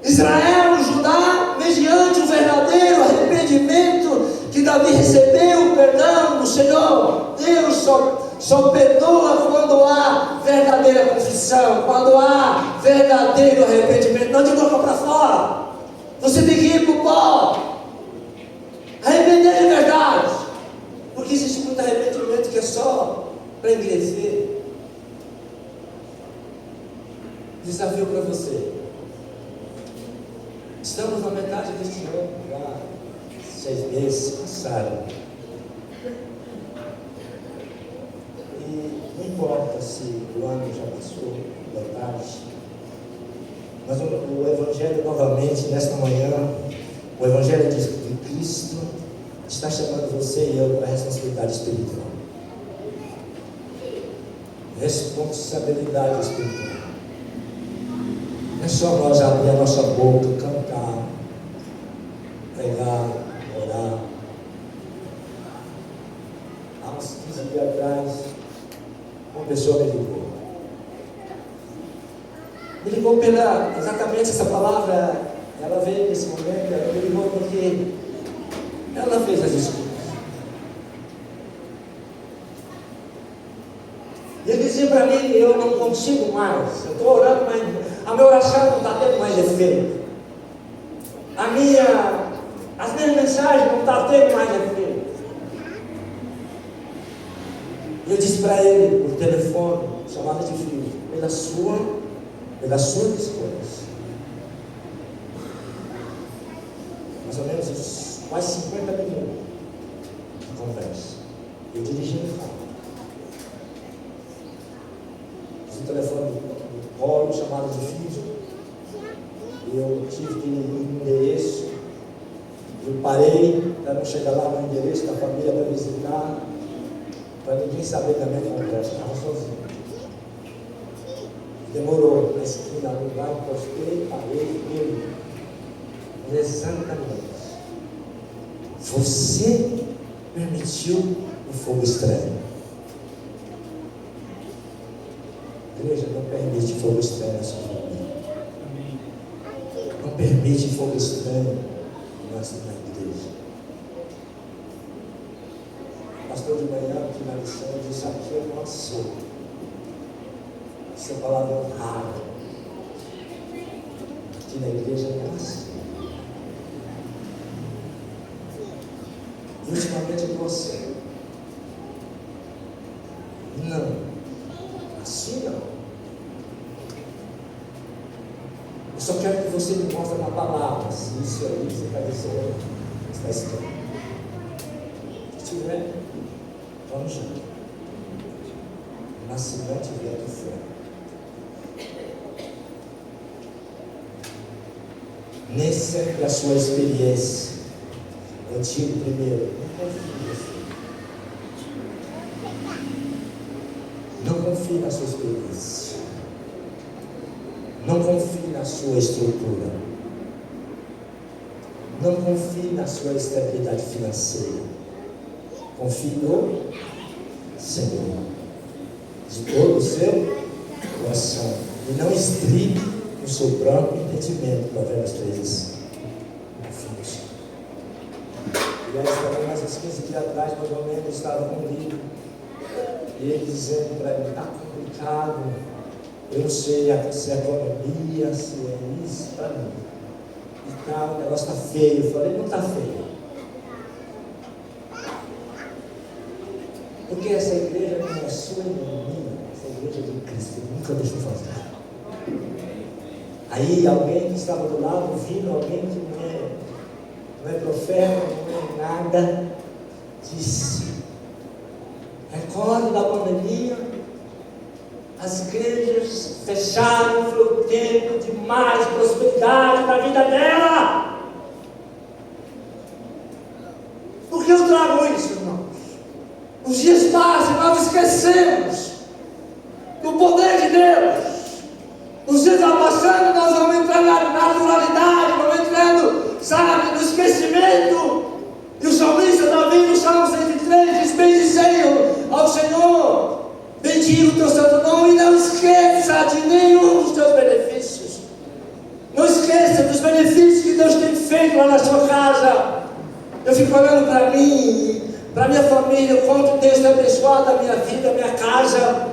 Israel, Judá, mediante o verdadeiro arrependimento que Davi recebeu, o perdão do Senhor. Deus só perdoa quando há verdadeira confissão, quando há verdadeiro arrependimento, não de boca para fora. Você tem que ir para o pó, arrepender de verdade, porque existe muito arrependimento que é só para engrecer. Desafio para você. Estamos na metade deste ano, já 6 meses passaram. E não importa se o ano já passou, metade. Mas o Evangelho novamente, nesta manhã, o Evangelho de Cristo está chamando você e eu para a responsabilidade espiritual. Responsabilidade espiritual. Não é só nós abrir a nossa boca, cantar, pregar, orar. Há uns 15 dias atrás, uma pessoa me ligou. Me ligou pela, exatamente essa palavra, ela veio nesse momento, ela me ligou porque ela fez as escolhas. E ele dizia para mim, eu não consigo mais, eu estou orando, mas a minha oração não está tendo mais efeito. As minhas mensagens não estão tendo mais efeito. E eu disse para ele, por telefone, chamada de vídeo, pelas suas escolhas. Mais ou menos quase 50 minutos de conversa. Eu dirigindo o carro. O telefone do colo, chamado de vídeo. Eu tive que ir no endereço. Eu parei para não chegar lá no endereço da família para visitar, para ninguém saber da minha conversa. Estava sozinho. Demorou na esquina do lugar, postei, parei, ele. Mas exatamente. Você permitiu o fogo estranho. Igreja, não permite fogo estranho na sua família. Não permite fogo estranho na igreja. Pastor de manhã, aqui na lição, disse: aqui eu não sou. Essa palavra é rara. Aqui na igreja não assim. E ultimamente você. Não. Assim não. Eu só quero que você me mostre na palavra se isso aí você está dizendo, está escrito. Se tiver, vamos junto. Mas se não tiver, que for. Nem sempre a sua experiência. Eu digo primeiro, não confie na sua experiência. Não confie na sua estrutura. Não confie na sua estabilidade financeira. Confie no Senhor. De todo o seu coração. E não estribe o seu próprio entendimento. Provérbios 3. Aliás, também mais uns 15 dias atrás, mais ou menos, eu estava com um livro. E ele dizendo para mim: está complicado. Eu não sei se é economia, se é isso, para mim. E tal, o negócio está feio. Eu falei: não está feio. Porque essa igreja não é sua e minha, essa igreja de Cristo. Ele nunca deixou fazer. Aí alguém que estava do lado, ouvindo, alguém que não é profeta, não é nada, disse: recorde da pandemia, as igrejas fecharam, foi o tempo de mais prosperidade na vida dela. trago isso, irmãos. Os dias passam, nós esquecemos do poder de Deus. Os dias vão passando, nós vamos entrando na naturalidade, vamos entrando, sabe, no esquecimento. E o salmista Davi, no Salmo 103, diz: bendizei ao Senhor, bendiga o teu santo nome, e não esqueça de nenhum dos teus benefícios. Não esqueça dos benefícios que Deus tem feito lá na sua casa. Eu fico olhando para mim, para minha família, o quanto Deus tem abençoado a minha vida, a minha casa,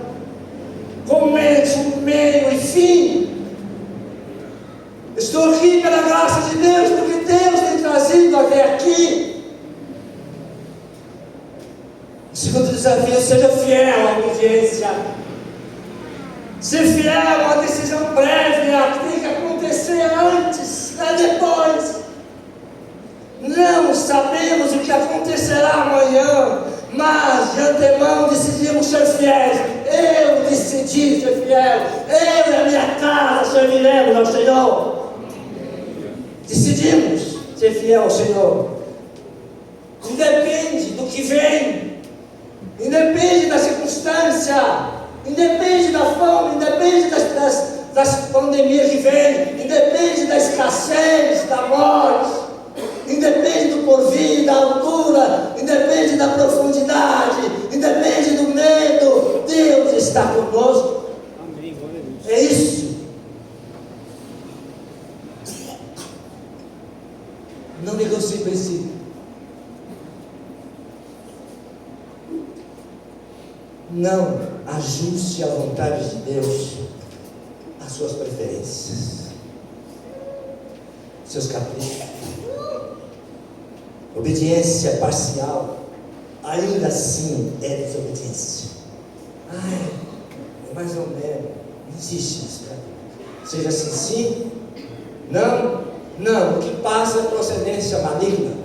começo, meio e fim. Estou aqui pela graça de Deus, porque Deus tem trazido até aqui. O segundo desafio: seja fiel à obediência. Ser fiel a uma decisão prévia que tem que acontecer antes, não é depois. Não sabemos o que acontecerá amanhã, mas de antemão decidimos ser fiéis. Eu decidi ser fiel. Eu e a minha casa serviremos ao Senhor. Decidimos ser fiel ao Senhor. Independe do que vem, independe da circunstância, independe da fome, independe das pandemias que vem, independe da escassez, da morte, independe do porvir, da altura, independe da profundidade, independe do medo. Deus está conosco. É isso. Não negocie princípio. Não ajuste a vontade de Deus às suas preferências, seus caprichos. Obediência parcial, ainda assim é desobediência. É mais ou menos. Não existe isso, né? Seja assim, sim, não, não. O que passa é procedência maligna.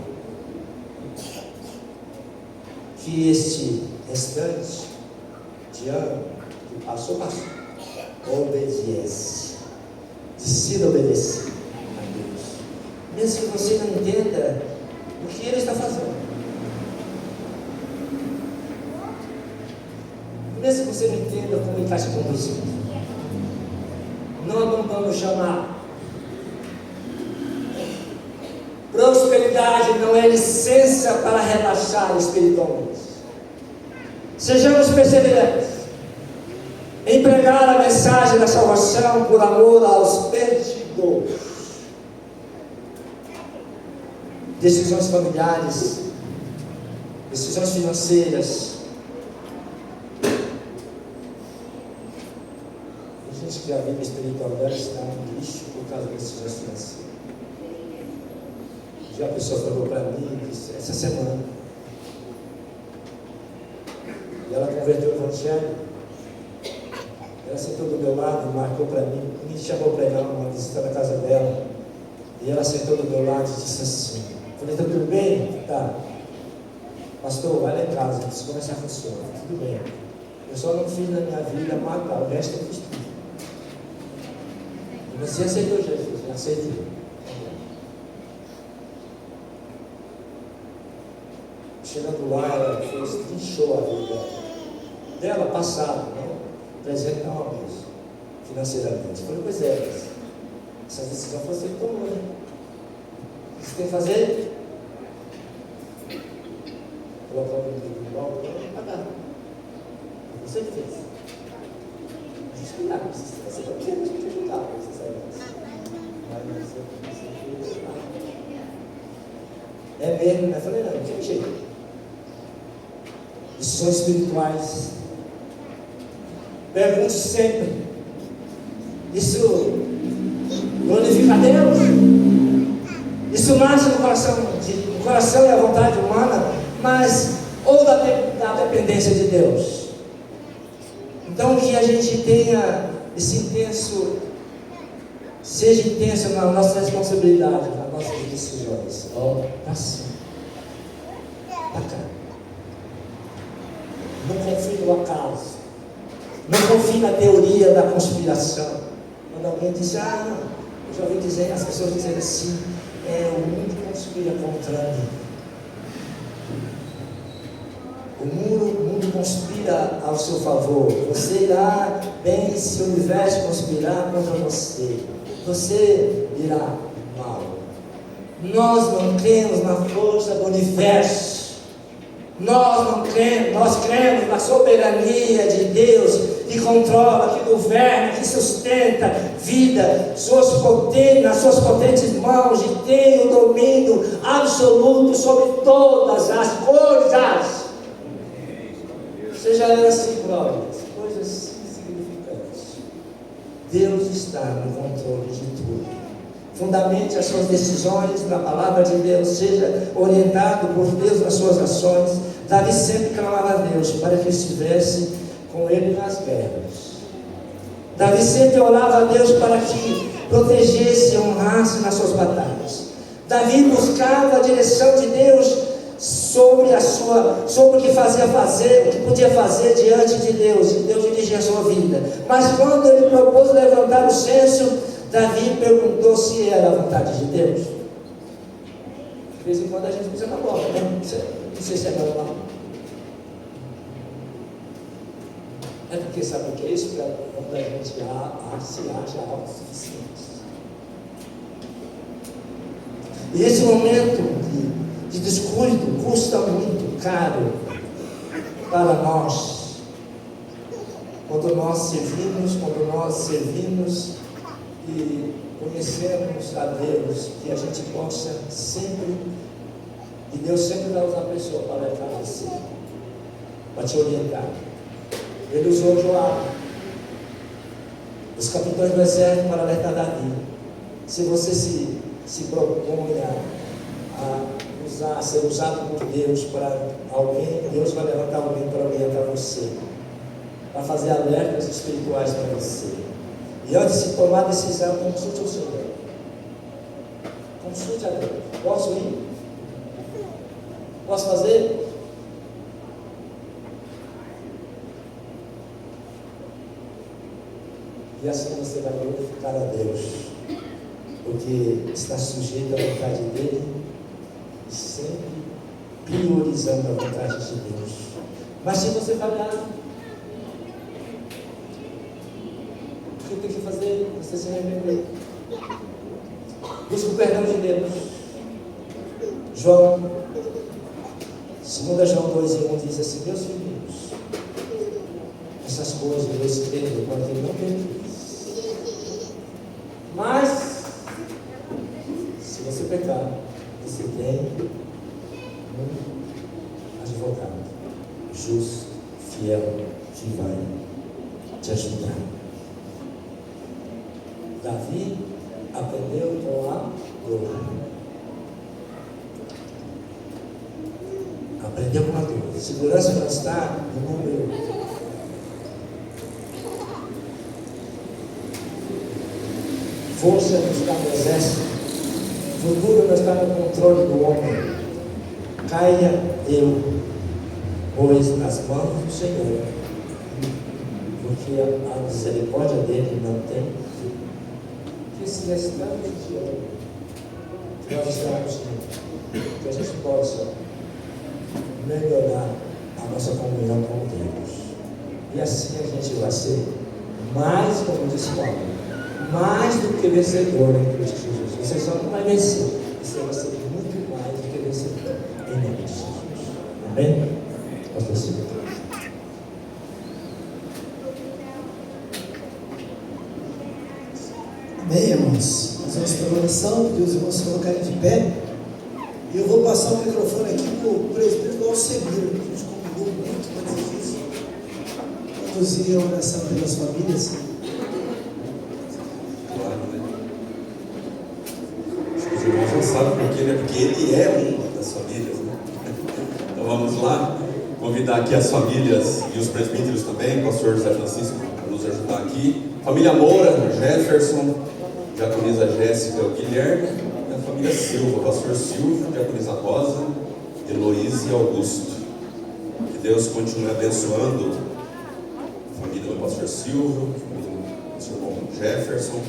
Que este restante de ano que passou. Obediência. Decida obedecer a Deus, mesmo que você não entenda o que Ele está fazendo, mesmo que você não entenda como Ele está se conduzindo. Nós não vamos chamar. Prosperidade não é licença para relaxar espiritualmente. Sejamos perseverantes em pregar a mensagem da salvação por amor aos perdidos. Decisões familiares, decisões financeiras. Tem gente que a vida espiritual dela está no lixo por causa das decisões financeiras. Já a pessoa falou para mim essa semana, e ela converteu o evangelho. Ela sentou do meu lado e marcou para mim, me chamou para ir lá uma visita na casa dela, e ela sentou do meu lado e disse assim: falei, está tudo bem? Tá. Pastor, vai lá em casa, antes de começar a funcionar. Tudo bem. Eu só não fiz na minha vida matar, o resto eu fiz tudo. E você aceitou Jesus? Eu aceitei. Chegando lá, ela trinchou a vida dela passada, né? Presente não uma vez, financeiramente. Eu falei, pois é, mas essa decisão foi você que tomou, né? O que você tem que fazer? Colocar o dinheiro no balcão e pagar. Você que fez. A gente não dá para você vai querer te ajudar para você sair disso. Mas você fez. É mesmo, né? Eu falei, não tem jeito. Decisões espirituais. Pergunte sempre. Isso glorifica a Deus? Isso nasce no coração e a vontade humana, mas ou da dependência de Deus. Então que a gente tenha esse intenso, seja intenso na nossa responsabilidade, nas nossas decisões. Assim. Tá cá. Não confie no acaso. Não confie na teoria da conspiração. Quando alguém diz, não, eu já ouvi dizer, as pessoas dizem assim, o mundo conspira contra mim. O mundo conspira ao seu favor. Você irá bem se o universo conspirar contra você. Você irá mal. Nós não cremos na força do universo. Nós cremos na soberania de Deus, que controla, que governa, que sustenta vida, nas suas potentes mãos, e tem o domínio absoluto sobre todas as coisas. Você já era assim, glórias, coisas insignificantes. Deus está no controle de tudo. Fundamente as suas decisões na palavra de Deus, seja orientado por Deus nas suas ações. Davi sempre clamava a Deus para que estivesse com ele nas guerras. Davi sempre orava a Deus para que protegesse e honrasse nas suas batalhas. Davi buscava a direção de Deus sobre o que o que podia fazer diante de Deus, e Deus dirigia a sua vida. Mas quando ele propôs levantar o censo, Davi perguntou se era a vontade de Deus. De vez em quando a gente precisa na bola, né? Não sei se é agora não. É porque sabe o que é isso? Quando a gente se acha autossuficiente. E esse momento de descuido custa muito caro para nós. Quando nós servimos e conhecemos a Deus, que a gente possa sempre, e Deus sempre vai usar a pessoa para alertar você, para te orientar. Ele usou Joabe, os capitães do exército, para alertar Davi. Se você se propõe a ser usado por Deus para alguém, Deus vai levantar alguém para orientar você, para fazer alertas espirituais para você. E antes de tomar a decisão, consulte o Senhor. Consulte a Deus. Posso ir? Posso fazer? E assim você vai glorificar a Deus, porque está sujeito à vontade dEle e sempre priorizando a vontade de Deus. Mas se você falhar, o que tem que fazer? Você se arrepender. Busca o perdão de Deus. João, 2 João 2:1 diz assim: meus filhos, essas coisas eu escrevo para quem não tem. Mas, se você pecar, você tem um advogado justo, fiel, que vai te ajudar. Davi aprendeu com a dor. Aprendeu com a dor. Segurança não está no número. Força não está no exército. Futuro não está no controle do homem. Caia eu, pois nas mãos do Senhor, porque a misericórdia dele não tem fim. Que esse restante de ano que nós estamos tendo, que a gente possa melhorar a nossa comunhão com Deus. E assim a gente vai ser mais, como disse Paulo, mais do que vencedor em Cristo Jesus. Você só não vai vencer, você vai ser muito mais do que vencedor em nome de Jesus. Amém? Pastor Silvio. Amém, irmãos? Nós vamos ter uma oração, pedir os irmãos se colocarem de pé. E eu vou passar o microfone aqui para o presbítero Alcemir, que a gente convidou muito para disso. Conduzir a oração pelas famílias. Claro, né? Acho que os irmãos já sabem por quê, né? Porque ele é uma das famílias, né? Então vamos lá, convidar aqui as famílias e os presbíteros também, o pastor José Francisco, para nos ajudar aqui. Família Moura, Jefferson, diaconisa Jéssica, o Guilherme, e a família Silva, pastor Silvio, diaconisa Rosa, Heloísa e Augusto. Que Deus continue abençoando a família do pastor Silvio, do seu irmão Jefferson,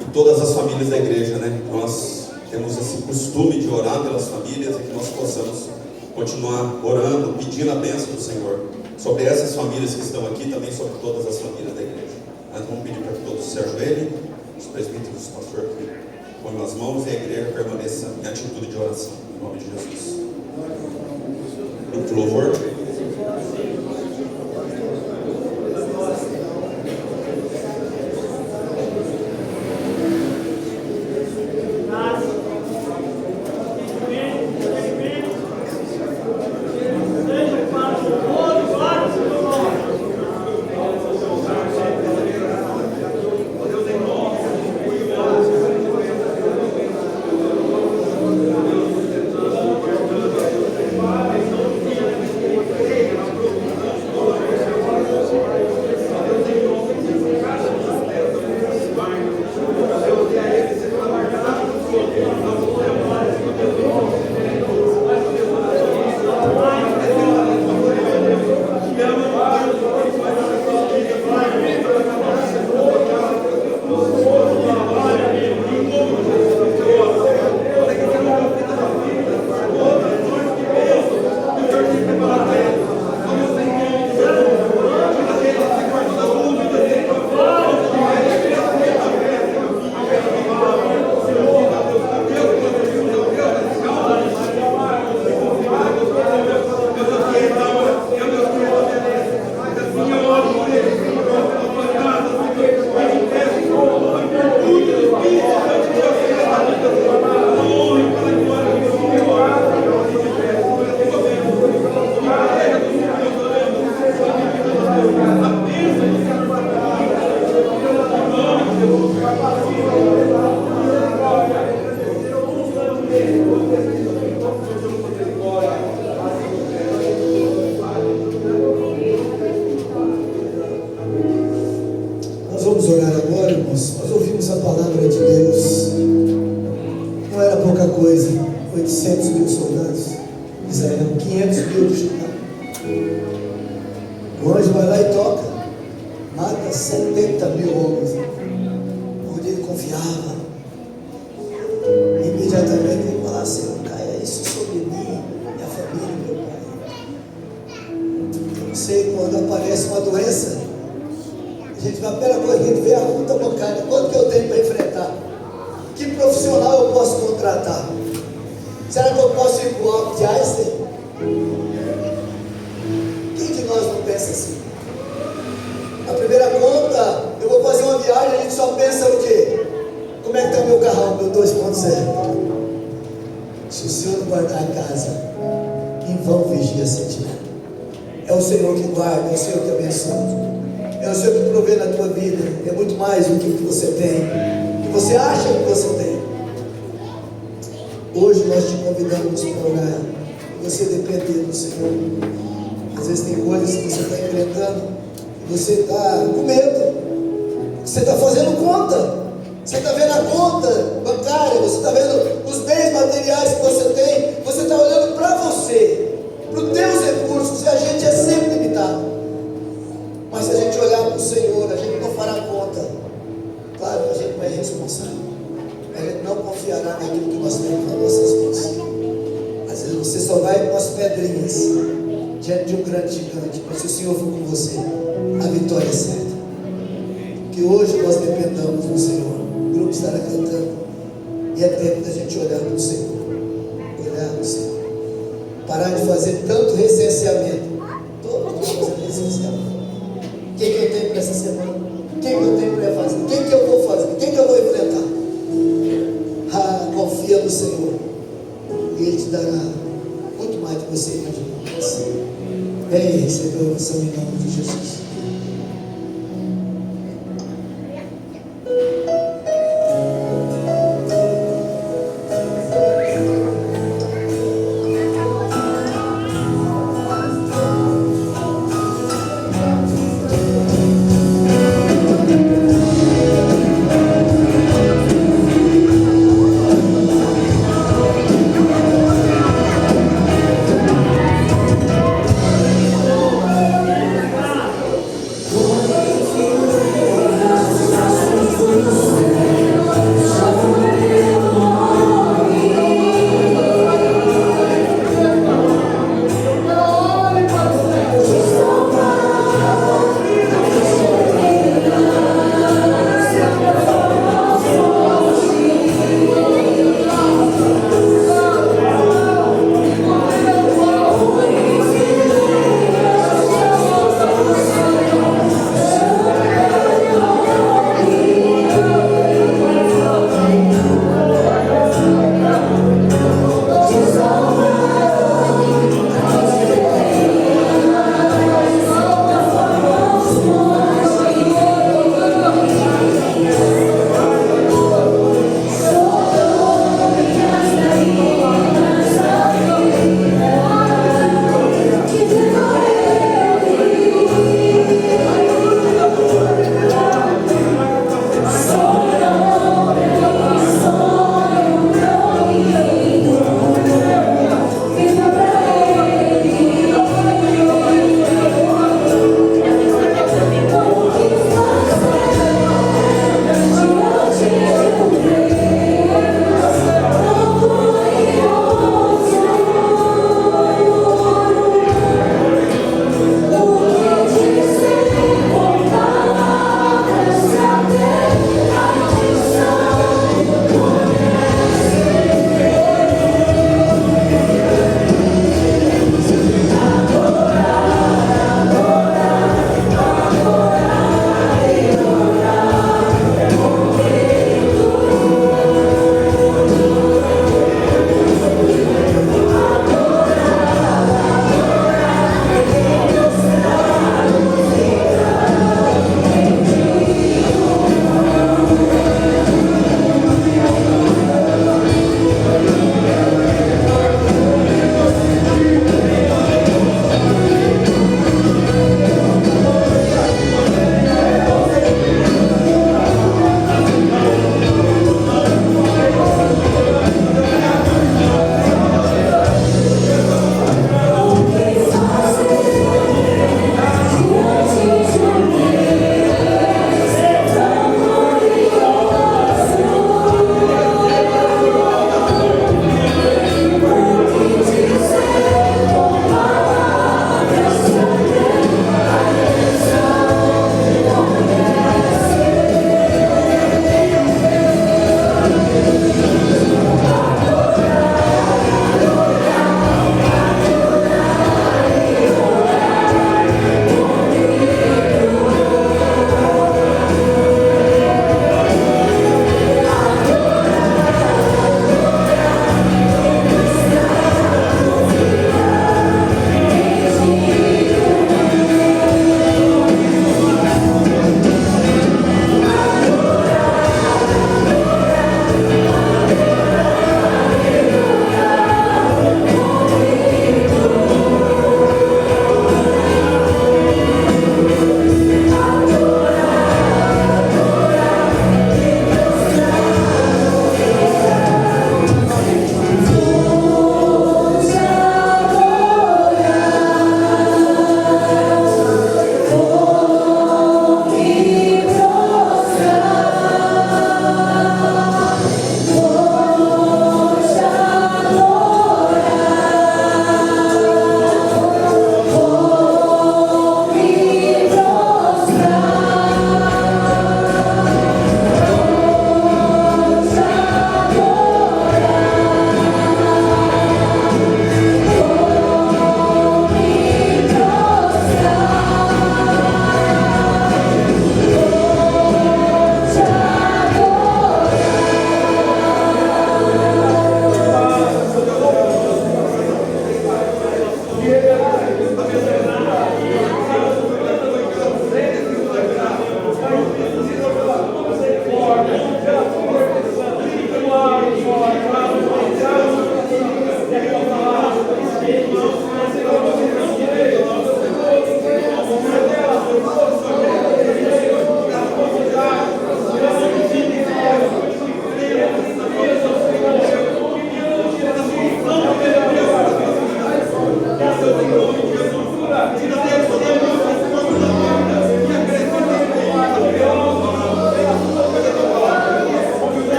e todas as famílias da igreja, né? Nós temos esse costume de orar pelas famílias e que nós possamos continuar orando, pedindo a bênção do Senhor sobre essas famílias que estão aqui, também sobre todas as famílias da igreja. Nós vamos pedir para que todos se ajoelhem, os presbíteros, o pastor que põe as mãos e a igreja permaneça em atitude de oração, em nome de Jesus. Grupo de louvor. Vamos orar agora, irmãos. Nós ouvimos a palavra de Deus. Não era pouca coisa. 800 mil soldados. Israel, 500 mil de Judá. O anjo vai lá e toca. Mata 70 mil homens. Onde ele confiava. Imediatamente ele fala: Senhor, caia isso sobre mim e a família, meu pai. Eu não sei, quando aparece uma doença, a gente vai, a primeira coisa que a gente vê é a conta bancária. Quanto que eu tenho para enfrentar? Que profissional eu posso contratar? Será que eu posso ir para o Albert Einstein? Quem de nós não pensa assim? A primeira conta, eu vou fazer uma viagem, a gente só pensa o quê? Como é que está o meu carrão, meu 2.0? Se o Senhor não guardar a casa, em vão vigia a sentinela. É o Senhor que guarda, é o Senhor que abençoa. É o Senhor que provê na tua vida. É muito mais do que o que você tem, que você acha que você tem. Hoje nós te convidamos para orar. Você depender do Senhor. Às vezes tem coisas que você está enfrentando e você está com medo. Você está fazendo conta. Você está vendo a conta bancária. Você está vendo os bens materiais que você tem. Você está olhando para você, para os teus recursos. E a gente é sempre limitado. Mas se a gente olhar para o Senhor, a gente não fará conta. Claro que a gente vai ser responsável. A gente não confiará naquilo que nós temos nas nossas mãos. Às vezes você só vai com as pedrinhas diante de um grande gigante. Mas se o Senhor for com você, a vitória é certa. Que hoje nós dependamos do Senhor. O grupo estará cantando. E é tempo da gente olhar para o Senhor. Olhar para o Senhor. Parar de fazer tanto recenseamento. Todos nós fazendo recenseamento. O que eu tenho para essa semana? O que eu tenho para fazer? O que eu vou fazer? O que eu vou enfrentar? Confia no Senhor e Ele te dará muito mais do que você imagina. Venha receber a oração em nome de Jesus.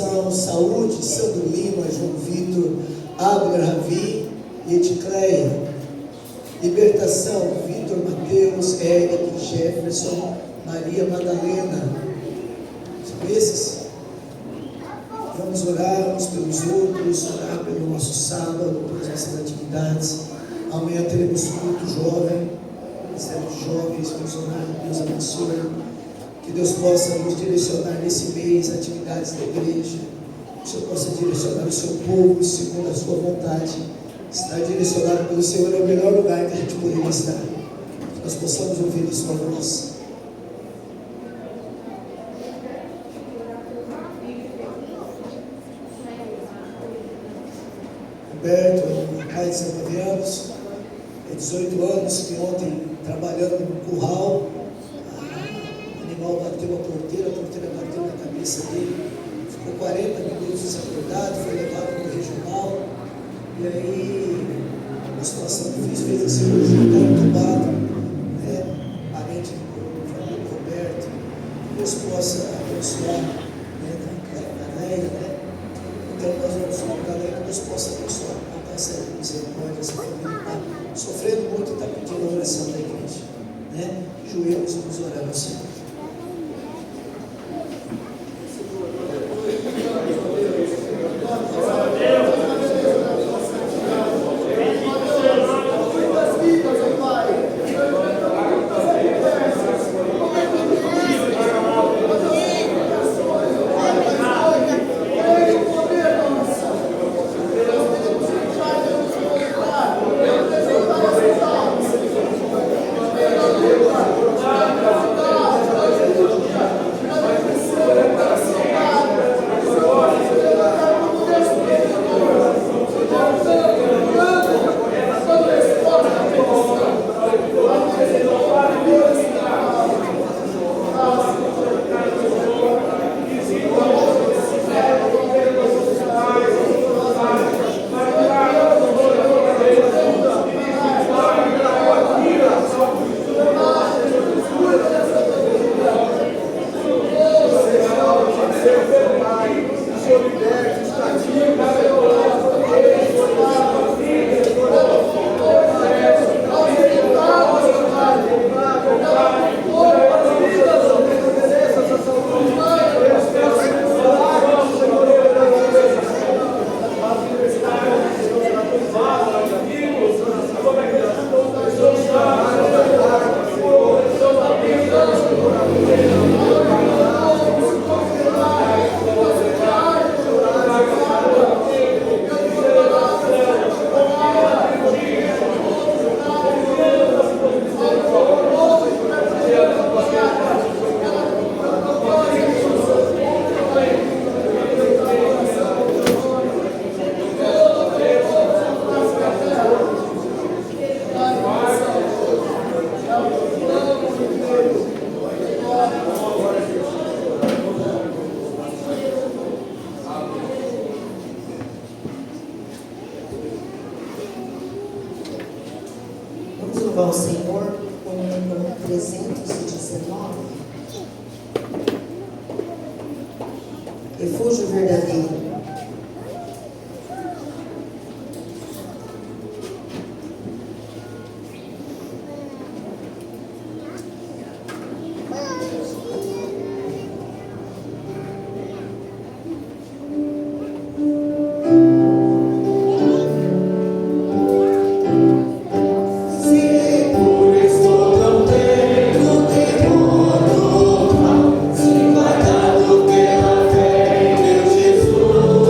salvação, saúde, Sandro Lima, João Vitor, Abner Ravi e Edicleia. Libertação, Vitor Mateus, Eric, Jefferson, Maria Madalena. São esses? Vamos orar uns pelos outros, orar pelo nosso sábado, pelas nossas atividades. Amanhã teremos culto jovem, ministério de jovens, vamos orar, Deus abençoe. Que Deus possa nos direcionar nesse mês, atividades da igreja. Que o Senhor possa direcionar o seu povo segundo a sua vontade. Estar direcionado pelo Senhor é o melhor lugar que a gente poderia estar. Que nós possamos ouvir a sua voz. Roberto, um pai de 19 anos, 18 anos, que ontem, trabalhando no curral, o animal bateu a porteira bateu na cabeça dele, ficou 40 minutos desacordado, foi levado para o regional, e aí, uma situação difícil, fez a cirurgia, está entubado, né? Parente do Roberto, que Deus possa abençoar, né? Da Leia, né? Então nós vamos convidar que Deus possa abençoar, contar essa misericórdia, essa família está sofrendo muito e está pedindo a oração da igreja, né? Joelhos, vamos orar ao Senhor. Louvar ao Senhor com o número 319. Refúgio verdadeiro. Guardado pela fé em meu Jesus.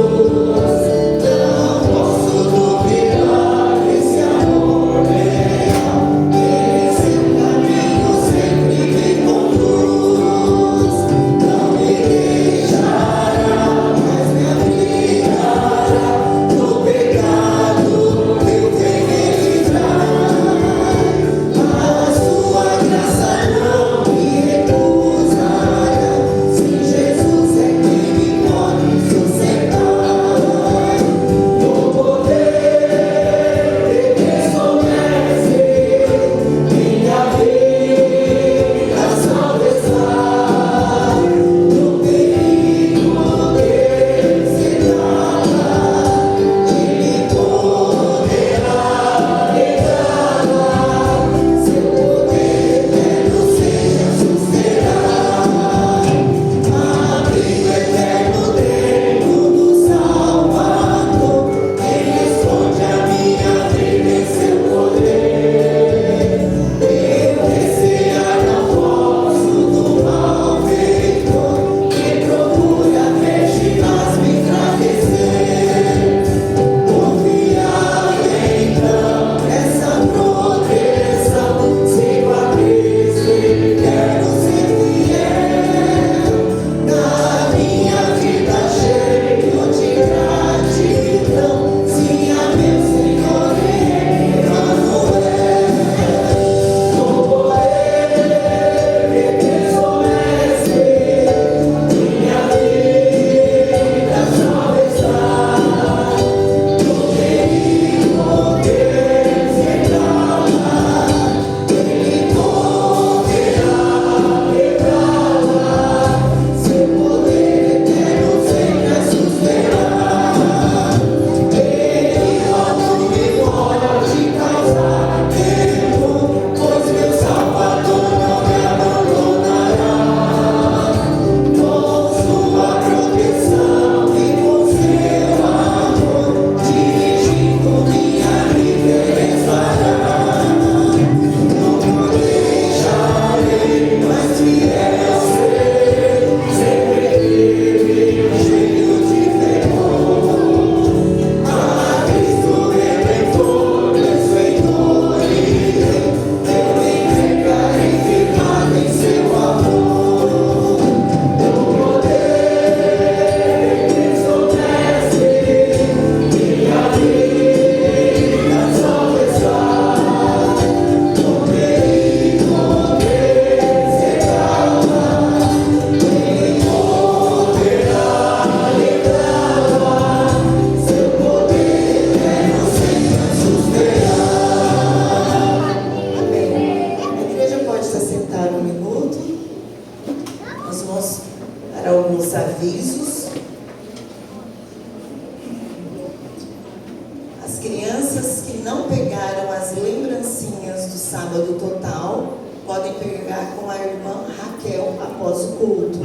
não pegaram as lembrancinhas do sábado total, podem pegar com a irmã Raquel após o culto.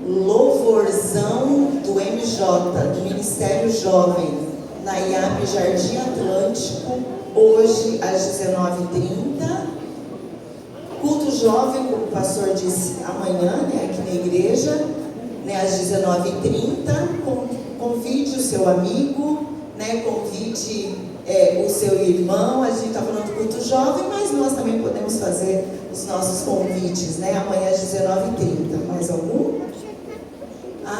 Louvorzão do MJ, do Ministério Jovem, na IAP Jardim Atlântico, hoje às 19h30. Culto jovem, como o pastor disse, amanhã, aqui na igreja, às 19h30. Convide o seu amigo, convide o seu irmão. A gente está falando do culto jovem, mas nós também podemos fazer os nossos convites, amanhã às 19h30. Mais algum?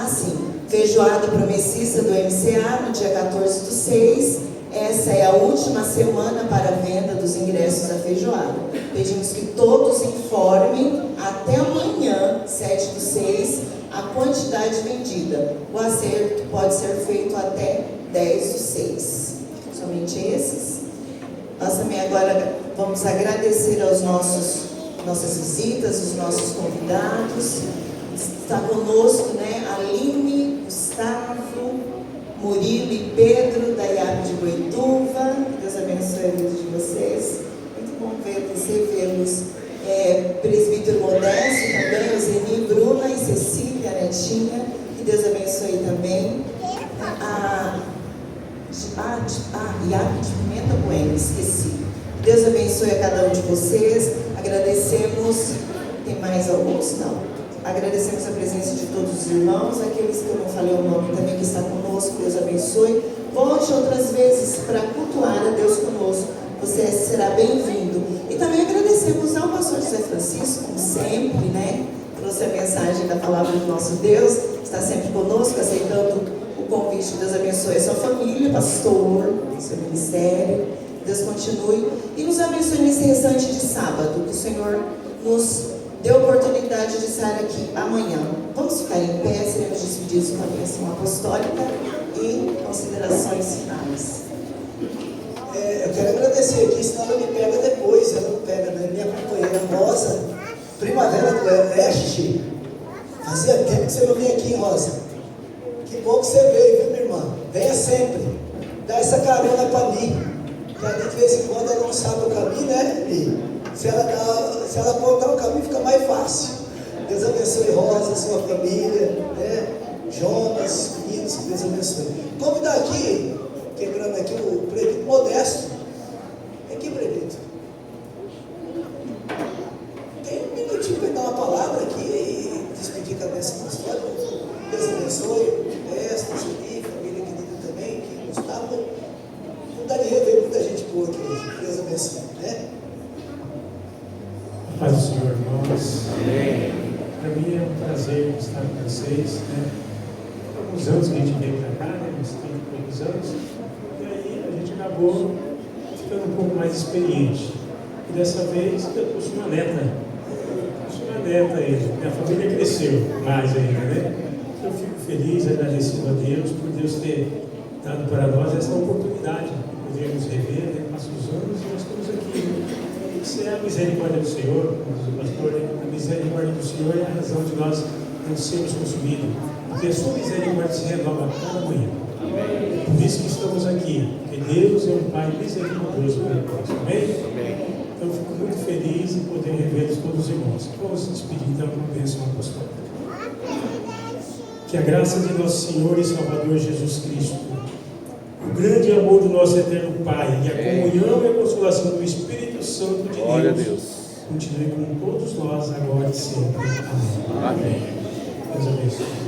Sim. Feijoada promessista do MCA no dia 14/6. Essa é a última semana para a venda dos ingressos da feijoada. Pedimos que todos informem até amanhã, 7/6, a quantidade vendida. O acerto pode ser feito até 10/6. Somente esses. Nós também agora vamos agradecer aos nossas visitas, os nossos convidados. Está conosco, Aline, Gustavo, Murilo e Pedro, da IAP de Boituva. Deus abençoe a vida de vocês. Muito bom vê-los. Presbítero Modesto também, Euseni, Bruna e Cecília, a netinha. Que Deus abençoe também. IAP de Pimenta Bueno, esqueci. Deus abençoe a cada um de vocês. Agradecemos. Tem mais alguns? Não. Agradecemos a presença de todos os irmãos, aqueles que eu não falei o nome também que está conosco. Deus abençoe. Volte outras vezes para cultuar a Deus conosco. Você será bem-vindo. E também agradecemos ao pastor José Francisco, como sempre, trouxe a mensagem da palavra do nosso Deus, está sempre conosco, aceitando o convite. Deus abençoe a sua família, pastor, seu ministério. Deus continue e nos abençoe nesse restante de sábado, que o Senhor nos deu a oportunidade de estar aqui amanhã. Vamos ficar em pé, seremos despedidos com a bênção apostólica e considerações finais. Eu quero agradecer aqui, senão ela me pega depois. Ela não pega, minha companheira Rosa, Primavera do Oeste. Fazia tempo que você não vinha aqui, Rosa. Que bom que você veio, viu, minha irmã? Venha sempre. Dá essa carona para mim. Que ali de vez em quando ela não sabe o caminho, Mi? Se ela apontar o caminho, fica mais fácil. Deus abençoe Rosa, sua família, Jonas, meninos, que Deus abençoe. Convidar aqui, quebrando aqui o prefeito Modesto. Vem aqui, prefeito. Tem um minutinho para dar uma palavra aqui e despedir com a bênção apostólica. Deus abençoe, Modesto, Julie, família querida também, que nos estava. Não dá de rever muita gente boa aqui hoje. Deus abençoe, Paz do Senhor, irmãos. Para mim é um prazer estar com vocês. Há alguns anos que a gente veio para cá, uns 30 e poucos anos, e aí a gente acabou ficando um pouco mais experiente. E dessa vez eu trouxe uma neta. Minha família cresceu mais ainda, Eu fico feliz, agradecido a Deus por Deus ter dado para nós essa oportunidade de podermos rever, passam os anos e nós estamos aqui. Isso é a misericórdia do Senhor, como diz o pastor, a misericórdia do Senhor é a razão de nós não sermos consumidos, porque a sua misericórdia se renova a cada manhã. Por isso que estamos aqui, porque Deus é um Pai misericordioso para nós, amém? Então eu fico muito feliz em poder rever todos os irmãos. Vamos se despedir então com a bênção apostólica. Que a graça de nosso Senhor e Salvador Jesus Cristo, o grande amor do nosso eterno Pai e a comunhão e a consolação do Espírito Santo de Deus continue com todos nós agora e sempre. Amém. Deus abençoe.